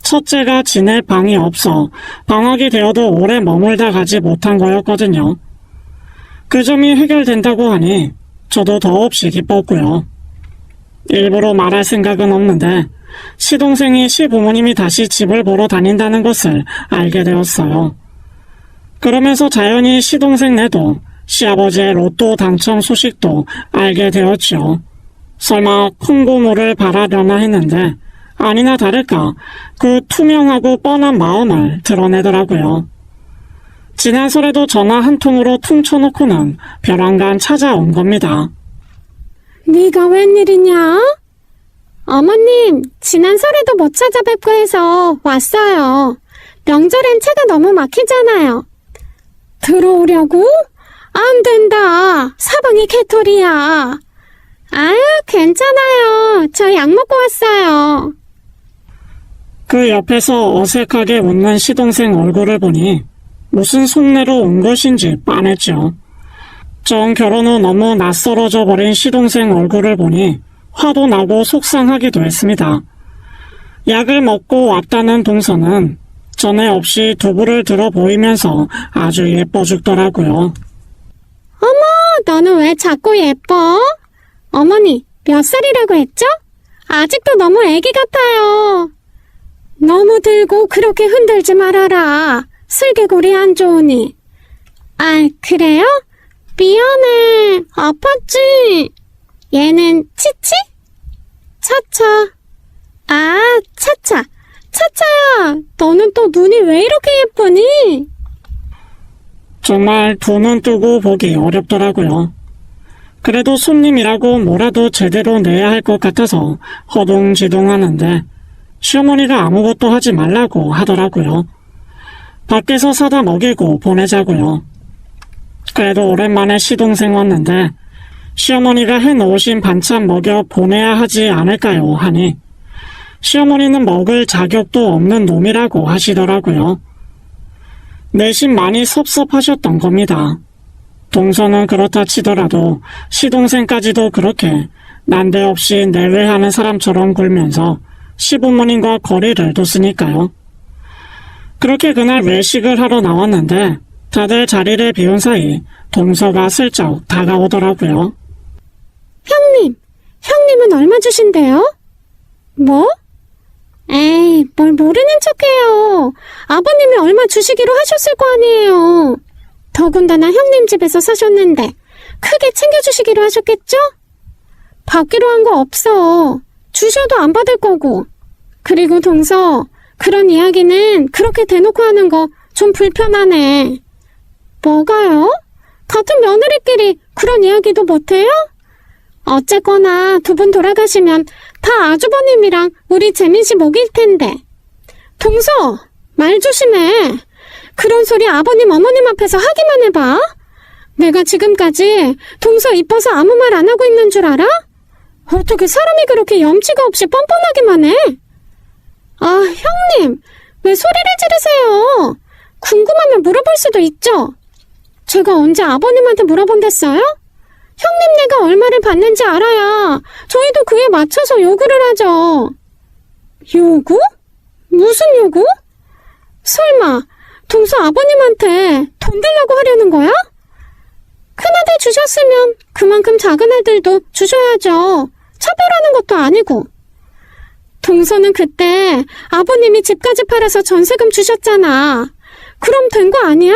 S1: 첫째가 지낼 방이 없어 방학이 되어도 오래 머물다 가지 못한 거였거든요. 그 점이 해결된다고 하니 저도 더없이 기뻤고요. 일부러 말할 생각은 없는데 시동생이 시부모님이 다시 집을 보러 다닌다는 것을 알게 되었어요. 그러면서 자연히 시동생 내도 시아버지의 로또 당첨 소식도 알게 되었죠. 설마 콩고물을 바라려나 했는데 아니나 다를까 그 투명하고 뻔한 마음을 드러내더라고요. 지난 설에도 전화 한 통으로 퉁쳐놓고는 벼랑간 찾아온 겁니다.
S2: 네가 웬일이냐? 어머님, 지난 설에도 못 찾아뵙고 해서 왔어요. 명절엔 차가 너무 막히잖아요. 들어오려고? 안 된다. 사방이 개털이야. 아유, 괜찮아요. 저 약 먹고 왔어요.
S1: 그 옆에서 어색하게 웃는 시동생 얼굴을 보니 무슨 속내로 온 것인지 빤했죠. 전 결혼 후 너무 낯설어져 버린 시동생 얼굴을 보니 화도 나고 속상하기도 했습니다. 약을 먹고 왔다는 동서는 전에 없이 두부를 들어 보이면서 아주 예뻐 죽더라고요.
S2: 어머, 너는 왜 자꾸 예뻐? 어머니, 몇 살이라고 했죠? 아직도 너무 애기 같아요. 너무 들고 그렇게 흔들지 말아라. 슬개골이 안 좋으니. 아, 그래요? 미안해. 아팠지? 얘는 치치? 차차. 아, 차차. 차차야, 너는 또 눈이 왜 이렇게 예쁘니?
S1: 정말 두 눈 뜨고 보기 어렵더라고요. 그래도 손님이라고 뭐라도 제대로 내야 할 것 같아서 허둥지둥하는데 시어머니가 아무것도 하지 말라고 하더라고요. 밖에서 사다 먹이고 보내자고요. 그래도 오랜만에 시동생 왔는데 시어머니가 해놓으신 반찬 먹여 보내야 하지 않을까요? 하니 시어머니는 먹을 자격도 없는 놈이라고 하시더라고요. 내심 많이 섭섭하셨던 겁니다. 동서는 그렇다 치더라도 시동생까지도 그렇게 난데없이 내외하는 사람처럼 굴면서 시부모님과 거리를 뒀으니까요. 그렇게 그날 외식을 하러 나왔는데 다들 자리를 비운 사이 동서가 슬쩍 다가오더라고요.
S2: 형님은 얼마 주신대요? 뭐? 에이, 뭘 모르는 척해요. 아버님이 얼마 주시기로 하셨을 거 아니에요. 더군다나 형님 집에서 사셨는데 크게 챙겨주시기로 하셨겠죠? 받기로 한 거 없어. 주셔도 안 받을 거고. 그리고 동서, 그런 이야기는 그렇게 대놓고 하는 거 좀 불편하네. 뭐가요? 같은 며느리끼리 그런 이야기도 못해요? 어쨌거나 두 분 돌아가시면 다 아주버님이랑 우리 재민씨 먹일 텐데. 동서, 말 조심해. 그런 소리 아버님 어머님 앞에서 하기만 해봐. 내가 지금까지 동서 이뻐서 아무 말 안 하고 있는 줄 알아? 어떻게 사람이 그렇게 염치가 없이 뻔뻔하기만 해? 아, 형님, 왜 소리를 지르세요? 궁금하면 물어볼 수도 있죠. 제가 언제 아버님한테 물어본댔어요? 형님 내가 얼마를 받는지 알아야 저희도 그에 맞춰서 요구를 하죠. 요구? 무슨 요구? 설마 동서 아버님한테 돈 달라고 하려는 거야? 큰아들 주셨으면 그만큼 작은 아들도 주셔야죠. 차별하는 것도 아니고. 동서는 그때 아버님이 집까지 팔아서 전세금 주셨잖아. 그럼 된 거 아니야?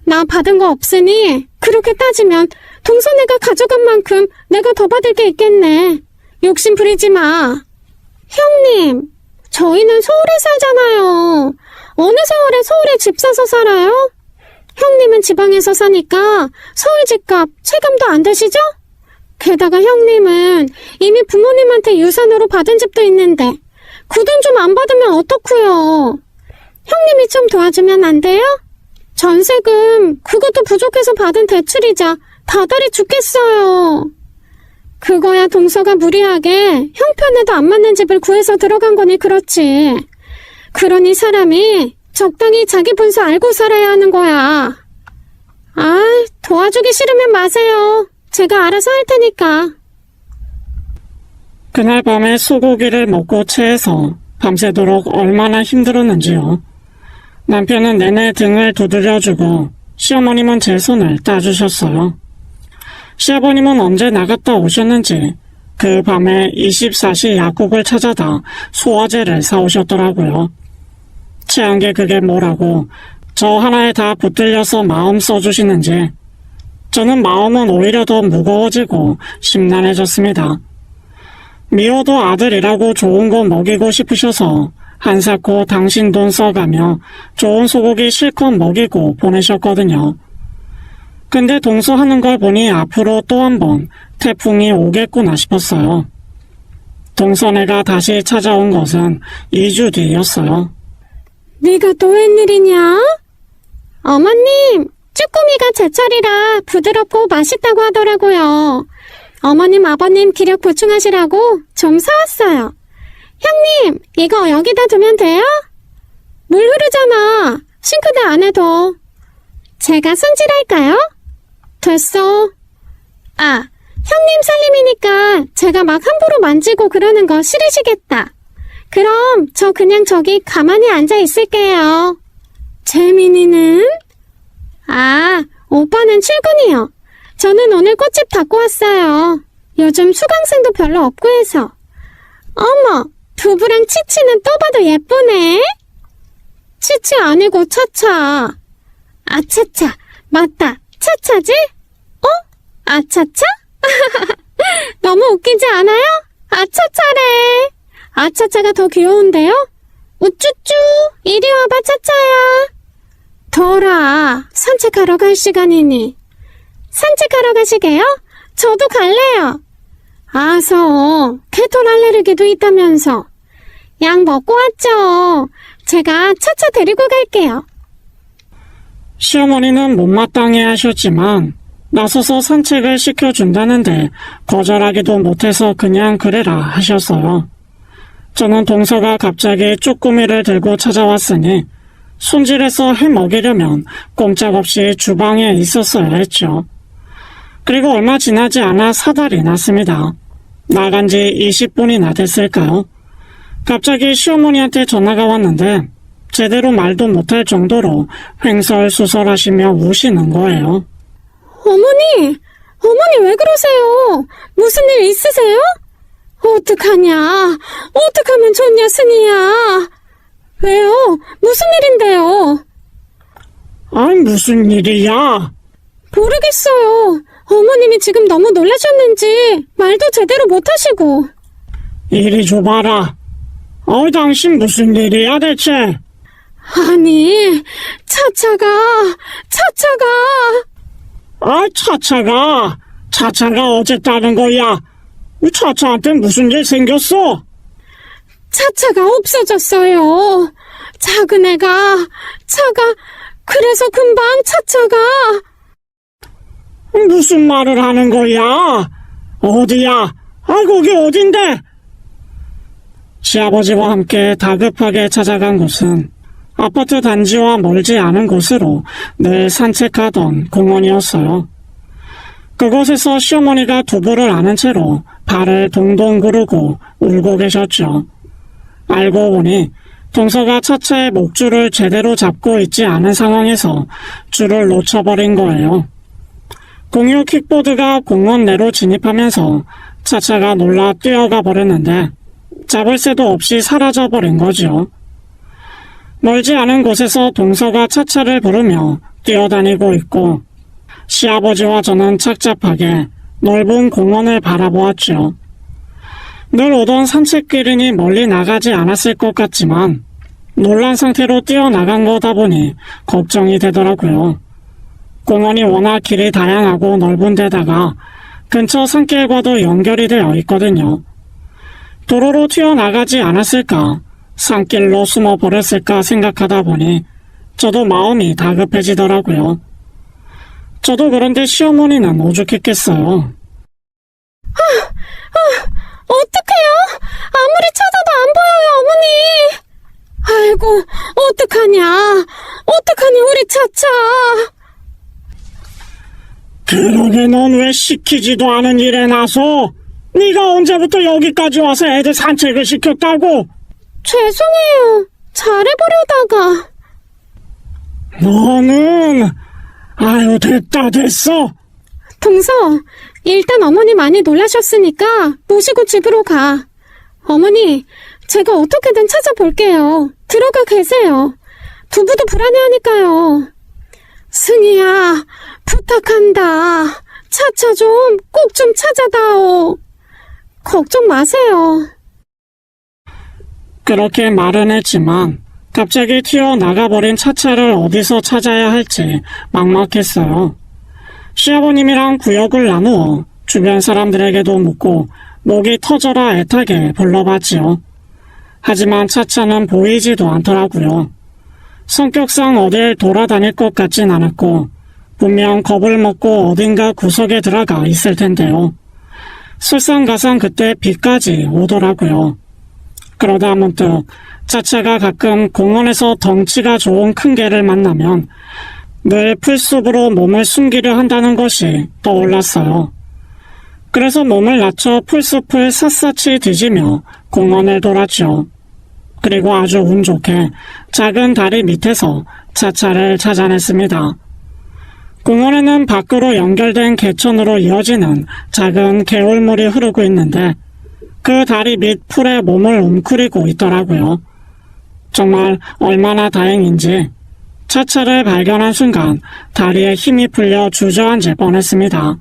S2: 나 받은 거 없으니 그렇게 따지면 동서네가 가져간 만큼 내가 더 받을 게 있겠네. 욕심 부리지 마. 형님, 저희는 서울에 살잖아요. 어느 세월에 서울에 집 사서 살아요? 형님은 지방에서 사니까 서울 집값 체감도 안 되시죠? 게다가 형님은 이미 부모님한테 유산으로 받은 집도 있는데 그 돈 좀 안 받으면 어떡해요? 형님이 좀 도와주면 안 돼요? 전세금 그것도 부족해서 받은 대출이자 다달이 죽겠어요. 그거야 동서가 무리하게 형편에도 안 맞는 집을 구해서 들어간 거니 그렇지. 그러니 사람이 적당히 자기 분수 알고 살아야 하는 거야. 아, 도와주기 싫으면 마세요. 제가 알아서 할 테니까.
S1: 그날 밤에 소고기를 먹고 체해서 밤새도록 얼마나 힘들었는지요. 남편은 내내 등을 두드려주고 시어머님은 제 손을 따주셨어요. 시아버님은 언제 나갔다 오셨는지 그 밤에 24시 약국을 찾아다 소화제를 사오셨더라고요. 체한 게 그게 뭐라고 저 하나에 다 붙들려서 마음 써주시는지 저는 마음은 오히려 더 무거워지고 심란해졌습니다. 미워도 아들이라고 좋은 거 먹이고 싶으셔서 한사코 당신 돈 써가며 좋은 소고기 실컷 먹이고 보내셨거든요. 근데 동서하는 걸 보니 앞으로 또 한 번 태풍이 오겠구나 싶었어요. 동서네가 다시 찾아온 것은 2주 뒤였어요.
S2: 네가 또 웬일이냐? 어머님, 쭈꾸미가 제철이라 부드럽고 맛있다고 하더라고요. 어머님, 아버님 기력 보충하시라고 좀 사왔어요. 형님, 이거 여기다 두면 돼요? 물 흐르잖아. 싱크대 안에 둬. 제가 손질할까요? 됐어. 아, 형님 살림이니까 제가 막 함부로 만지고 그러는 거 싫으시겠다. 그럼 저 그냥 저기 가만히 앉아 있을게요. 재민이는? 아, 오빠는 출근이요. 저는 오늘 꽃집 닫고 왔어요. 요즘 수강생도 별로 없고 해서. 어머, 두부랑 치치는 또 봐도 예쁘네. 치치 아니고 차차. 아차차, 맞다. 차차지? 어? 아차차? 너무 웃기지 않아요? 아차차래. 아차차가 더 귀여운데요? 우쭈쭈, 이리 와봐 차차야. 더라, 산책하러 갈 시간이니. 산책하러 가시게요? 저도 갈래요. 아서, 케톤 알레르기도 있다면서. 약 먹고 왔죠. 제가 차차 데리고 갈게요.
S1: 시어머니는 못마땅해 하셨지만 나서서 산책을 시켜준다는데 거절하기도 못해서 그냥 그래라 하셨어요. 저는 동서가 갑자기 쭈꾸미를 들고 찾아왔으니 손질해서 해 먹이려면 꼼짝없이 주방에 있었어야 했죠. 그리고 얼마 지나지 않아 사달이 났습니다. 나간 지 20분이나 됐을까요? 갑자기 시어머니한테 전화가 왔는데 제대로 말도 못할 정도로 횡설수설하시며 우시는 거예요.
S2: 어머니 왜 그러세요? 무슨 일 있으세요? 어떡하냐? 어떡하면 좋냐, 승희야? 왜요? 무슨 일인데요?
S1: 아이, 무슨 일이야?
S2: 모르겠어요. 어머님이 지금 너무 놀라셨는지 말도 제대로 못하시고.
S1: 이리 줘봐라. 당신 무슨 일이야 대체?
S2: 아니, 차차가.
S1: 차차가 어쨌다는 거야? 차차한테 무슨 일 생겼어?
S2: 차차가 없어졌어요. 작은 애가, 그래서 금방 차차가.
S1: 무슨 말을 하는 거야? 어디야? 거기 어딘데? 시아버지와 함께 다급하게 찾아간 곳은 아파트 단지와 멀지 않은 곳으로 늘 산책하던 공원이었어요. 그곳에서 시어머니가 두부를 아는 채로 발을 동동 구르고 울고 계셨죠. 알고 보니 동서가 차차의 목줄을 제대로 잡고 있지 않은 상황에서 줄을 놓쳐버린 거예요. 공유 킥보드가 공원 내로 진입하면서 차차가 놀라 뛰어가 버렸는데 잡을 새도 없이 사라져버린 거죠. 멀지 않은 곳에서 동서가 차차를 부르며 뛰어다니고 있고 시아버지와 저는 착잡하게 넓은 공원을 바라보았죠. 늘 오던 산책길이니 멀리 나가지 않았을 것 같지만 놀란 상태로 뛰어나간 거다 보니 걱정이 되더라고요. 공원이 워낙 길이 다양하고 넓은 데다가 근처 산길과도 연결이 되어 있거든요. 도로로 튀어나가지 않았을까, 산길로 숨어버렸을까 생각하다 보니 저도 마음이 다급해지더라고요. 저도 그런데 시어머니는 오죽했겠어요.
S2: 어떡해요? 아무리 찾아도 안 보여요, 어머니. 아이고, 어떡하니 우리 차차.
S1: 그러게 넌 왜 시키지도 않은 일에 나서? 네가 언제부터 여기까지 와서 애들 산책을 시켰다고?
S2: 죄송해요. 잘해보려다가.
S1: 너는 아유 됐어.
S2: 동서, 일단 어머니 많이 놀라셨으니까 모시고 집으로 가. 어머니, 제가 어떻게든 찾아볼게요. 들어가 계세요. 두부도 불안해하니까요. 승희야, 부탁한다. 차차 좀 꼭 좀 찾아다오. 걱정 마세요.
S1: 그렇게 말은 했지만 갑자기 튀어나가버린 차차를 어디서 찾아야 할지 막막했어요. 시아버님이랑 구역을 나누어 주변 사람들에게도 묻고 목이 터져라 애타게 불러봤지요. 하지만 차차는 보이지도 않더라고요. 성격상 어딜 돌아다닐 것 같진 않았고 분명 겁을 먹고 어딘가 구석에 들어가 있을 텐데요. 설상가상 그때 비까지 오더라고요. 그러다 문득 차차가 가끔 공원에서 덩치가 좋은 큰 개를 만나면 늘 풀숲으로 몸을 숨기려 한다는 것이 떠올랐어요. 그래서 몸을 낮춰 풀숲을 샅샅이 뒤지며 공원을 돌았죠. 그리고 아주 운 좋게 작은 다리 밑에서 차차를 찾아냈습니다. 공원에는 밖으로 연결된 개천으로 이어지는 작은 개울물이 흐르고 있는데 그 다리 밑 풀에 몸을 웅크리고 있더라고요. 정말 얼마나 다행인지 차차를 발견한 순간 다리에 힘이 풀려 주저앉을 뻔했습니다.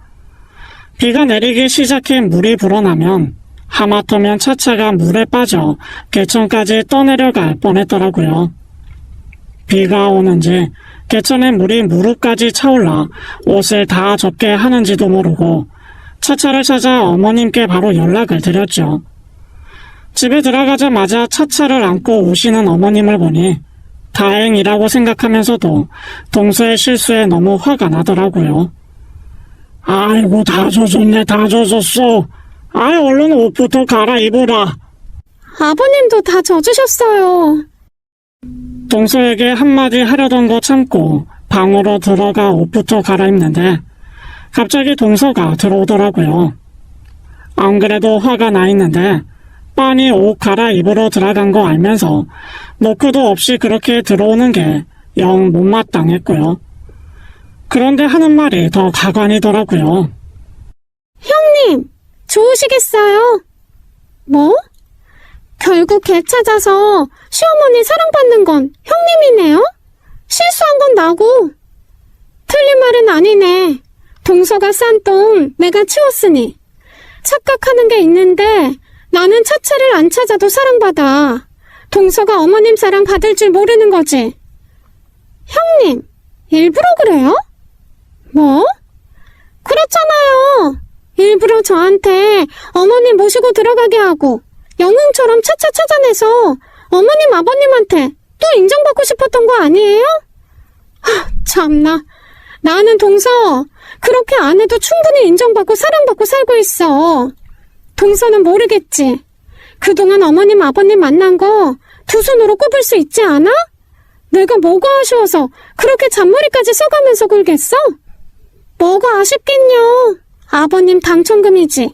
S1: 비가 내리기 시작해 물이 불어나면 하마터면 차차가 물에 빠져 개천까지 떠내려갈 뻔했더라고요. 비가 오는지 개천에 물이 무릎까지 차올라 옷을 다 젖게 하는지도 모르고 차차를 찾아 어머님께 바로 연락을 드렸죠. 집에 들어가자마자 차차를 안고 오시는 어머님을 보니 다행이라고 생각하면서도 동서의 실수에 너무 화가 나더라고요. 아이고, 다 젖었네, 다 젖었어. 아이, 얼른 옷부터 갈아입어라.
S2: 아버님도 다 젖으셨어요.
S1: 동서에게 한마디 하려던 거 참고 방으로 들어가 옷부터 갈아입는데 갑자기 동서가 들어오더라고요. 안 그래도 화가 나 있는데 빤히 옷 갈아입으러 들어간 거 알면서 노크도 없이 그렇게 들어오는 게 영 못마땅했고요. 그런데 하는 말이 더 가관이더라고요.
S2: 형님, 좋으시겠어요? 뭐? 결국 개 찾아서 시어머니 사랑받는 건 형님이네요? 실수한 건 나고. 틀린 말은 아니네. 동서가 싼 똥 내가 치웠으니. 착각하는 게 있는데 나는 차차를 안 찾아도 사랑받아. 동서가 어머님 사랑 받을 줄 모르는 거지. 형님, 일부러 그래요? 뭐? 그렇잖아요. 일부러 저한테 어머님 모시고 들어가게 하고 영웅처럼 차차 찾아내서 어머님 아버님한테 또 인정받고 싶었던 거 아니에요? 참나. 나는 동서 그렇게 안 해도 충분히 인정받고 사랑받고 살고 있어. 동서는 모르겠지. 그동안 어머님 아버님 만난 거 두 손으로 꼽을 수 있지 않아? 내가 뭐가 아쉬워서 그렇게 잔머리까지 써가면서 굴겠어? 뭐가 아쉽긴요. 아버님 당첨금이지.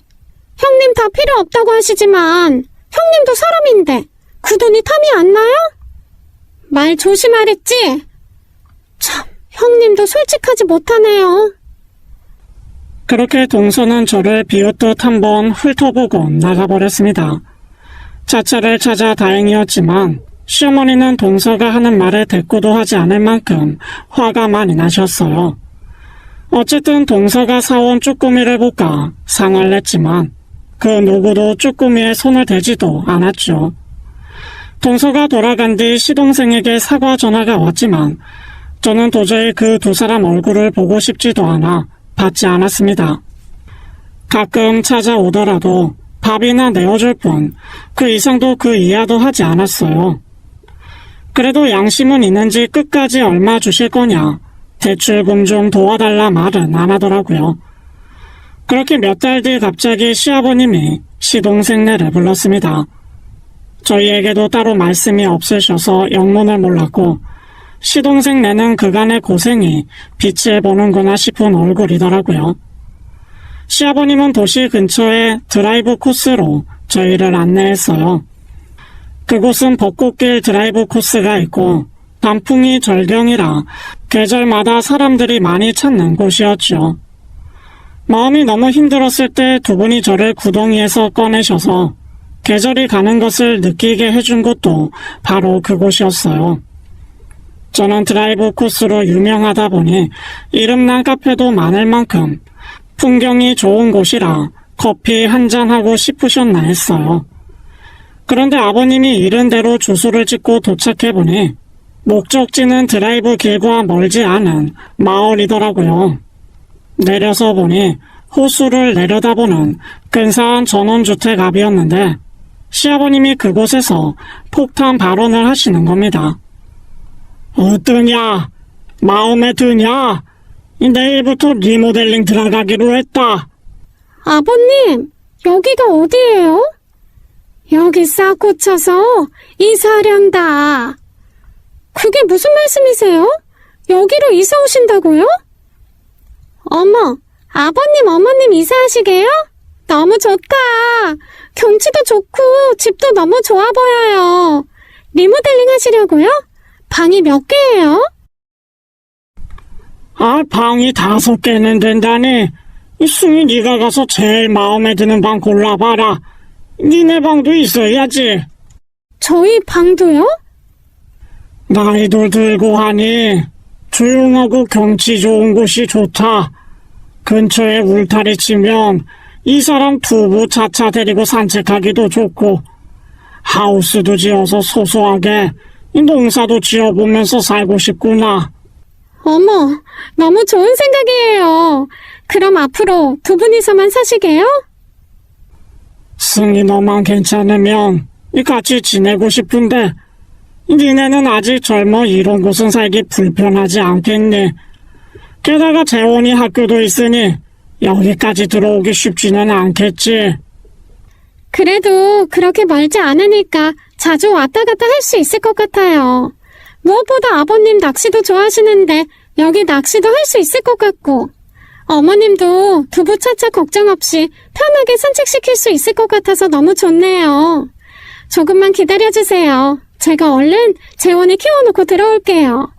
S2: 형님 다 필요 없다고 하시지만 형님도 사람인데 그 돈이 탐이 안 나요? 말 조심하랬지? 참, 형님도 솔직하지 못하네요.
S1: 그렇게 동서는 저를 비웃듯 한번 훑어보고 나가버렸습니다. 차차를 찾아 다행이었지만 시어머니는 동서가 하는 말에 대꾸도 하지 않을 만큼 화가 많이 나셨어요. 어쨌든 동서가 사온 쭈꾸미를 볶아 상을 냈지만 그 누구도 쭈꾸미에 손을 대지도 않았죠. 동서가 돌아간 뒤 시동생에게 사과 전화가 왔지만 저는 도저히 그 두 사람 얼굴을 보고 싶지도 않아 받지 않았습니다. 가끔 찾아오더라도 밥이나 내어줄 뿐 그 이상도 그 이하도 하지 않았어요. 그래도 양심은 있는지 끝까지 얼마 주실 거냐, 대출금 좀 도와달라 말은 안 하더라고요. 그렇게 몇 달 뒤 갑자기 시아버님이 시동생네를 불렀습니다. 저희에게도 따로 말씀이 없으셔서 영문을 몰랐고 시동생네는 그간의 고생이 빛을 보는구나 싶은 얼굴이더라고요. 시아버님은 도시 근처에 드라이브 코스로 저희를 안내했어요. 그곳은 벚꽃길 드라이브 코스가 있고 단풍이 절경이라 계절마다 사람들이 많이 찾는 곳이었죠. 마음이 너무 힘들었을 때 두 분이 저를 구덩이에서 꺼내셔서 계절이 가는 것을 느끼게 해준 곳도 바로 그곳이었어요. 저는 드라이브 코스로 유명하다 보니 이름난 카페도 많을 만큼 풍경이 좋은 곳이라 커피 한잔하고 싶으셨나 했어요. 그런데 아버님이 이른 대로 주소를 찍고 도착해보니 목적지는 드라이브 길과 멀지 않은 마을이더라고요. 내려서 보니 호수를 내려다보는 근사한 전원주택 앞이었는데 시아버님이 그곳에서 폭탄 발언을 하시는 겁니다. 어떠냐? 마음에 드냐? 내일부터 리모델링 들어가기로 했다.
S2: 아버님, 여기가 어디예요? 여기 싹 고쳐서 이사하련다. 그게 무슨 말씀이세요? 여기로 이사 오신다고요? 어머, 아버님, 어머님 이사하시게요? 너무 좋다. 경치도 좋고 집도 너무 좋아 보여요. 리모델링 하시려고요? 방이 몇 개예요?
S1: 방이 5개는 된다니. 승희 네가 가서 제일 마음에 드는 방 골라봐라. 니네 방도 있어야지.
S2: 저희 방도요?
S1: 나이도 들고 하니 조용하고 경치 좋은 곳이 좋다. 근처에 울타리 치면 이 사람 두부 차차 데리고 산책하기도 좋고 하우스도 지어서 소소하게 농사도 지어보면서 살고 싶구나.
S2: 어머, 너무 좋은 생각이에요. 그럼 앞으로 두 분이서만 사시게요?
S1: 승희 너만 괜찮으면 같이 지내고 싶은데 니네는 아직 젊어 이런 곳은 살기 불편하지 않겠니? 게다가 재혼이 학교도 있으니 여기까지 들어오기 쉽지는 않겠지.
S2: 그래도 그렇게 멀지 않으니까 자주 왔다 갔다 할 수 있을 것 같아요. 무엇보다 아버님 낚시도 좋아하시는데 여기 낚시도 할 수 있을 것 같고 어머님도 두부 차차 걱정 없이 편하게 산책시킬 수 있을 것 같아서 너무 좋네요. 조금만 기다려주세요. 제가 얼른 재원을 키워놓고 들어올게요.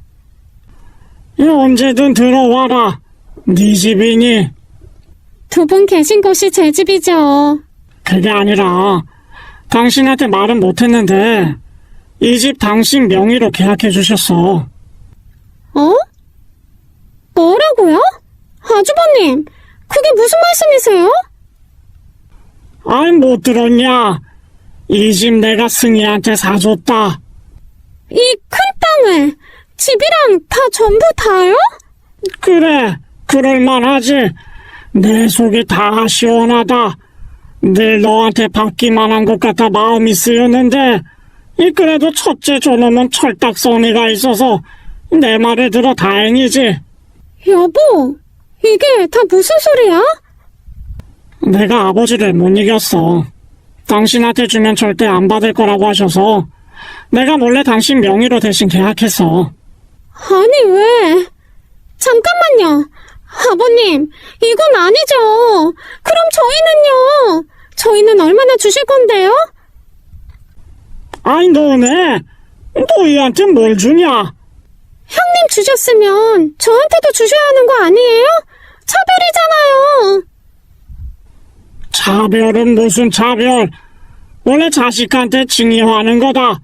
S1: 언제든 들어와라. 네 집이니?
S2: 두 분 계신 곳이 제 집이죠.
S1: 그게 아니라 당신한테 말은 못했는데 이 집 당신 명의로 계약해 주셨어.
S2: 어? 뭐라고요? 아주버님, 그게 무슨 말씀이세요?
S1: 아이, 못 들었냐? 이 집 내가 승희한테 사줬다.
S2: 이 큰 땅을 집이랑 다 전부 다요?
S1: 그래, 그럴만하지. 내 속이 다 시원하다. 늘 너한테 받기만 한 것 같아 마음이 쓰였는데 그래도 첫째 저놈은 철딱서니가 있어서 내 말을 들어 다행이지.
S2: 여보, 이게 다 무슨 소리야?
S1: 내가 아버지를 못 이겼어. 당신한테 주면 절대 안 받을 거라고 하셔서 내가 몰래 당신 명의로 대신 계약했어.
S2: 아니 왜? 잠깐만요. 아버님, 이건 아니죠. 그럼 저희는요? 저희는 얼마나 주실 건데요?
S1: 아이, 너네 너희한테 뭘 주냐?
S2: 형님 주셨으면 저한테도 주셔야 하는 거 아니에요? 차별이잖아요.
S1: 차별은 무슨 차별? 원래 자식한테 증여하는 거다.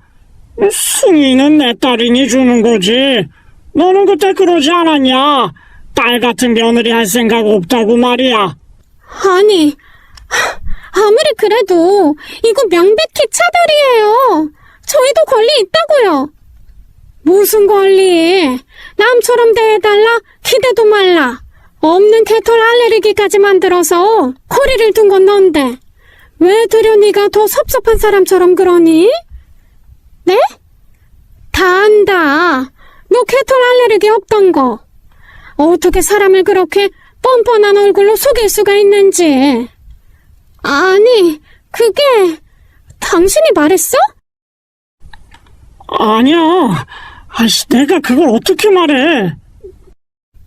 S1: 승희는 내 딸이니 주는 거지. 너는 그때 그러지 않았냐? 딸 같은 며느리 할 생각 없다고 말이야.
S2: 아니, 아무리 그래도 이거 명백히 차별이에요. 저희도 권리 있다고요. 무슨 권리? 남처럼 대해달라? 기대도 말라. 없는 개털 알레르기까지 만들어서 거리를 둔 건 넌데 왜 되려 네가 더 섭섭한 사람처럼 그러니? 네? 다 안다. 너 개털 알레르기 없던 거. 어떻게 사람을 그렇게 뻔뻔한 얼굴로 속일 수가 있는지. 아니, 그게 당신이 말했어?
S1: 아니야. 아이씨, 내가 그걸 어떻게 말해?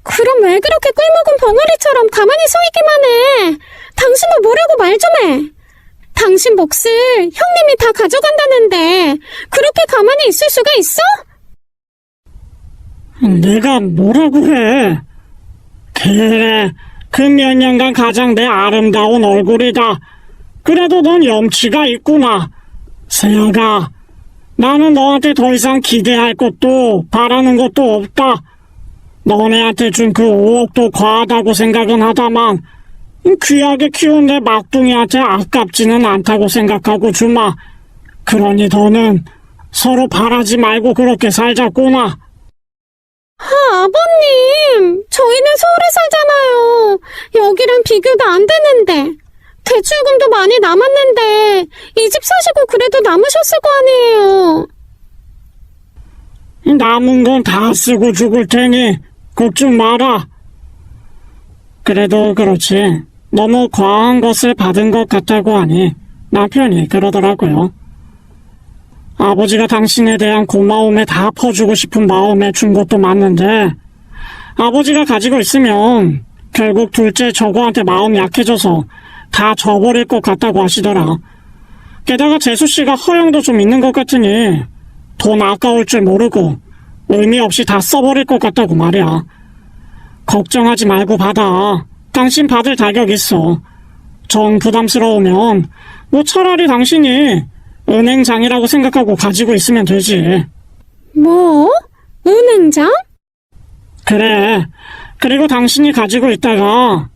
S2: 그럼 왜 그렇게 꿀먹은 벙어리처럼 가만히 서 있기만 해? 당신도 뭐라고 말 좀 해. 당신 몫을 형님이 다 가져간다는데 그렇게 가만히 있을 수가 있어?
S1: 내가 뭐라고 해? 그래, 그 몇 년간 가장 내 아름다운 얼굴이다. 그래도 넌 염치가 있구나. 세아가, 나는 너한테 더 이상 기대할 것도 바라는 것도 없다. 너네한테 준 그 5억도 과하다고 생각은 하다만 귀하게 키운 내 막둥이한테 아깝지는 않다고 생각하고 주마. 그러니 너는 서로 바라지 말고 그렇게 살자꾸나.
S2: 아버님, 저희는 서울에 살잖아요. 여기랑 비교도 안 되는데. 대출금도 많이 남았는데 이 집 사시고 그래도 남으셨을 거 아니에요.
S1: 남은 건 다 쓰고 죽을 테니 걱정 마라. 그래도 그렇지. 너무 과한 것을 받은 것 같다고 하니 남편이 그러더라고요. 아버지가 당신에 대한 고마움에 다 퍼주고 싶은 마음에 준 것도 맞는데 아버지가 가지고 있으면 결국 둘째 저거한테 마음이 약해져서 다 줘버릴 것 같다고 하시더라. 게다가 재수씨가 허영도 좀 있는 것 같으니 돈 아까울 줄 모르고 의미 없이 다 써버릴 것 같다고 말이야. 걱정하지 말고 받아. 당신 받을 자격 있어. 정 부담스러우면 뭐 차라리 당신이 은행장이라고 생각하고 가지고 있으면 되지.
S2: 뭐? 은행장?
S1: 그래. 그리고 당신이 가지고 있다가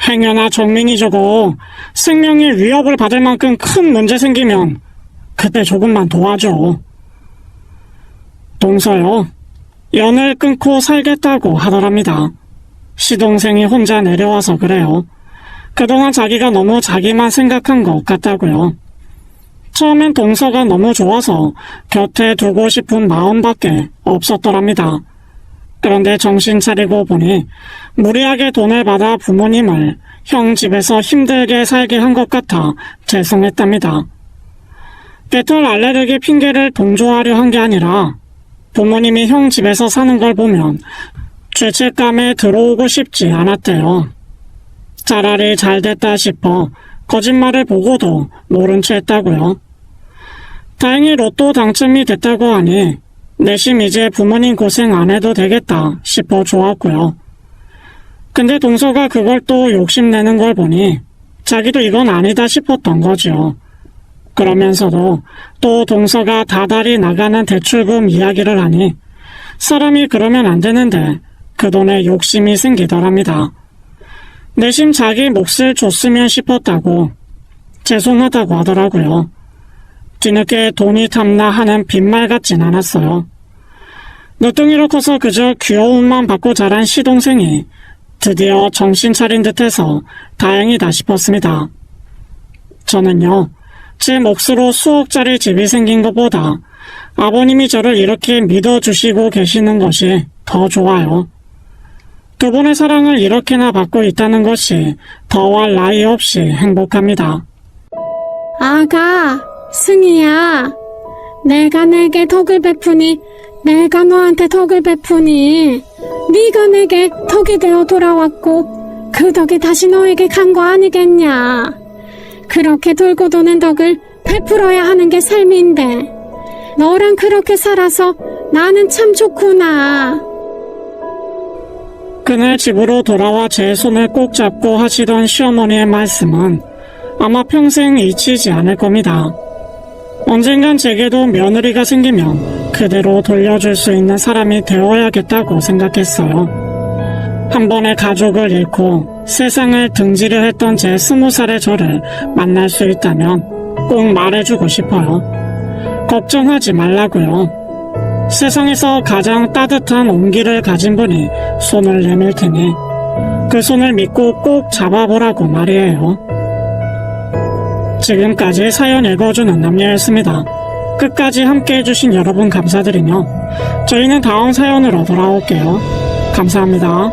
S1: 행여나 정민이 저거 생명에 위협을 받을 만큼 큰 문제 생기면 그때 조금만 도와줘. 동서요. 연을 끊고 살겠다고 하더랍니다. 시동생이 혼자 내려와서 그래요. 그동안 자기가 너무 자기만 생각한 것 같다고요. 처음엔 동서가 너무 좋아서 곁에 두고 싶은 마음밖에 없었더랍니다. 그런데 정신 차리고 보니 무리하게 돈을 받아 부모님을 형 집에서 힘들게 살게 한 것 같아 죄송했답니다. 배털 알레르기 핑계를 동조하려 한 게 아니라 부모님이 형 집에서 사는 걸 보면 죄책감에 들어오고 싶지 않았대요. 차라리 잘 됐다 싶어 거짓말을 보고도 모른 채 했다고요. 다행히 로또 당첨이 됐다고 하니 내심 이제 부모님 고생 안 해도 되겠다 싶어 좋았고요. 근데 동서가 그걸 또 욕심내는 걸 보니 자기도 이건 아니다 싶었던 거죠. 그러면서도 또 동서가 다달이 나가는 대출금 이야기를 하니 사람이 그러면 안 되는데 그 돈에 욕심이 생기더랍니다. 내심 자기 몫을 줬으면 싶었다고 죄송하다고 하더라고요. 뒤늦게 돈이 탐나 하는 빈말 같진 않았어요. 늦둥이로 커서 그저 귀여움만 받고 자란 시동생이 드디어 정신 차린 듯해서 다행이다 싶었습니다. 저는요, 제 몫으로 수억짜리 집이 생긴 것보다 아버님이 저를 이렇게 믿어주시고 계시는 것이 더 좋아요. 두 분의 사랑을 이렇게나 받고 있다는 것이 더할 나위 없이 행복합니다.
S2: 아가, 승희야. 내가 내게 덕을 베푸니 내가 너한테 덕을 베푸니 네가 내게 덕이 되어 돌아왔고 그 덕이 다시 너에게 간 거 아니겠냐. 그렇게 돌고 도는 덕을 베풀어야 하는 게 삶인데 너랑 그렇게 살아서 나는 참 좋구나.
S1: 그날 집으로 돌아와 제 손을 꼭 잡고 하시던 시어머니의 말씀은 아마 평생 잊히지 않을 겁니다. 언젠간 제게도 며느리가 생기면 그대로 돌려줄 수 있는 사람이 되어야겠다고 생각했어요. 한 번의 가족을 잃고 세상을 등지려 했던 제 20살의 저를 만날 수 있다면 꼭 말해주고 싶어요. 걱정하지 말라고요. 세상에서 가장 따뜻한 온기를 가진 분이 손을 내밀 테니 그 손을 믿고 꼭 잡아보라고 말이에요. 지금까지 사연 읽어주는 남녀였습니다. 끝까지 함께 해주신 여러분 감사드리며 저희는 다음 사연으로 돌아올게요. 감사합니다.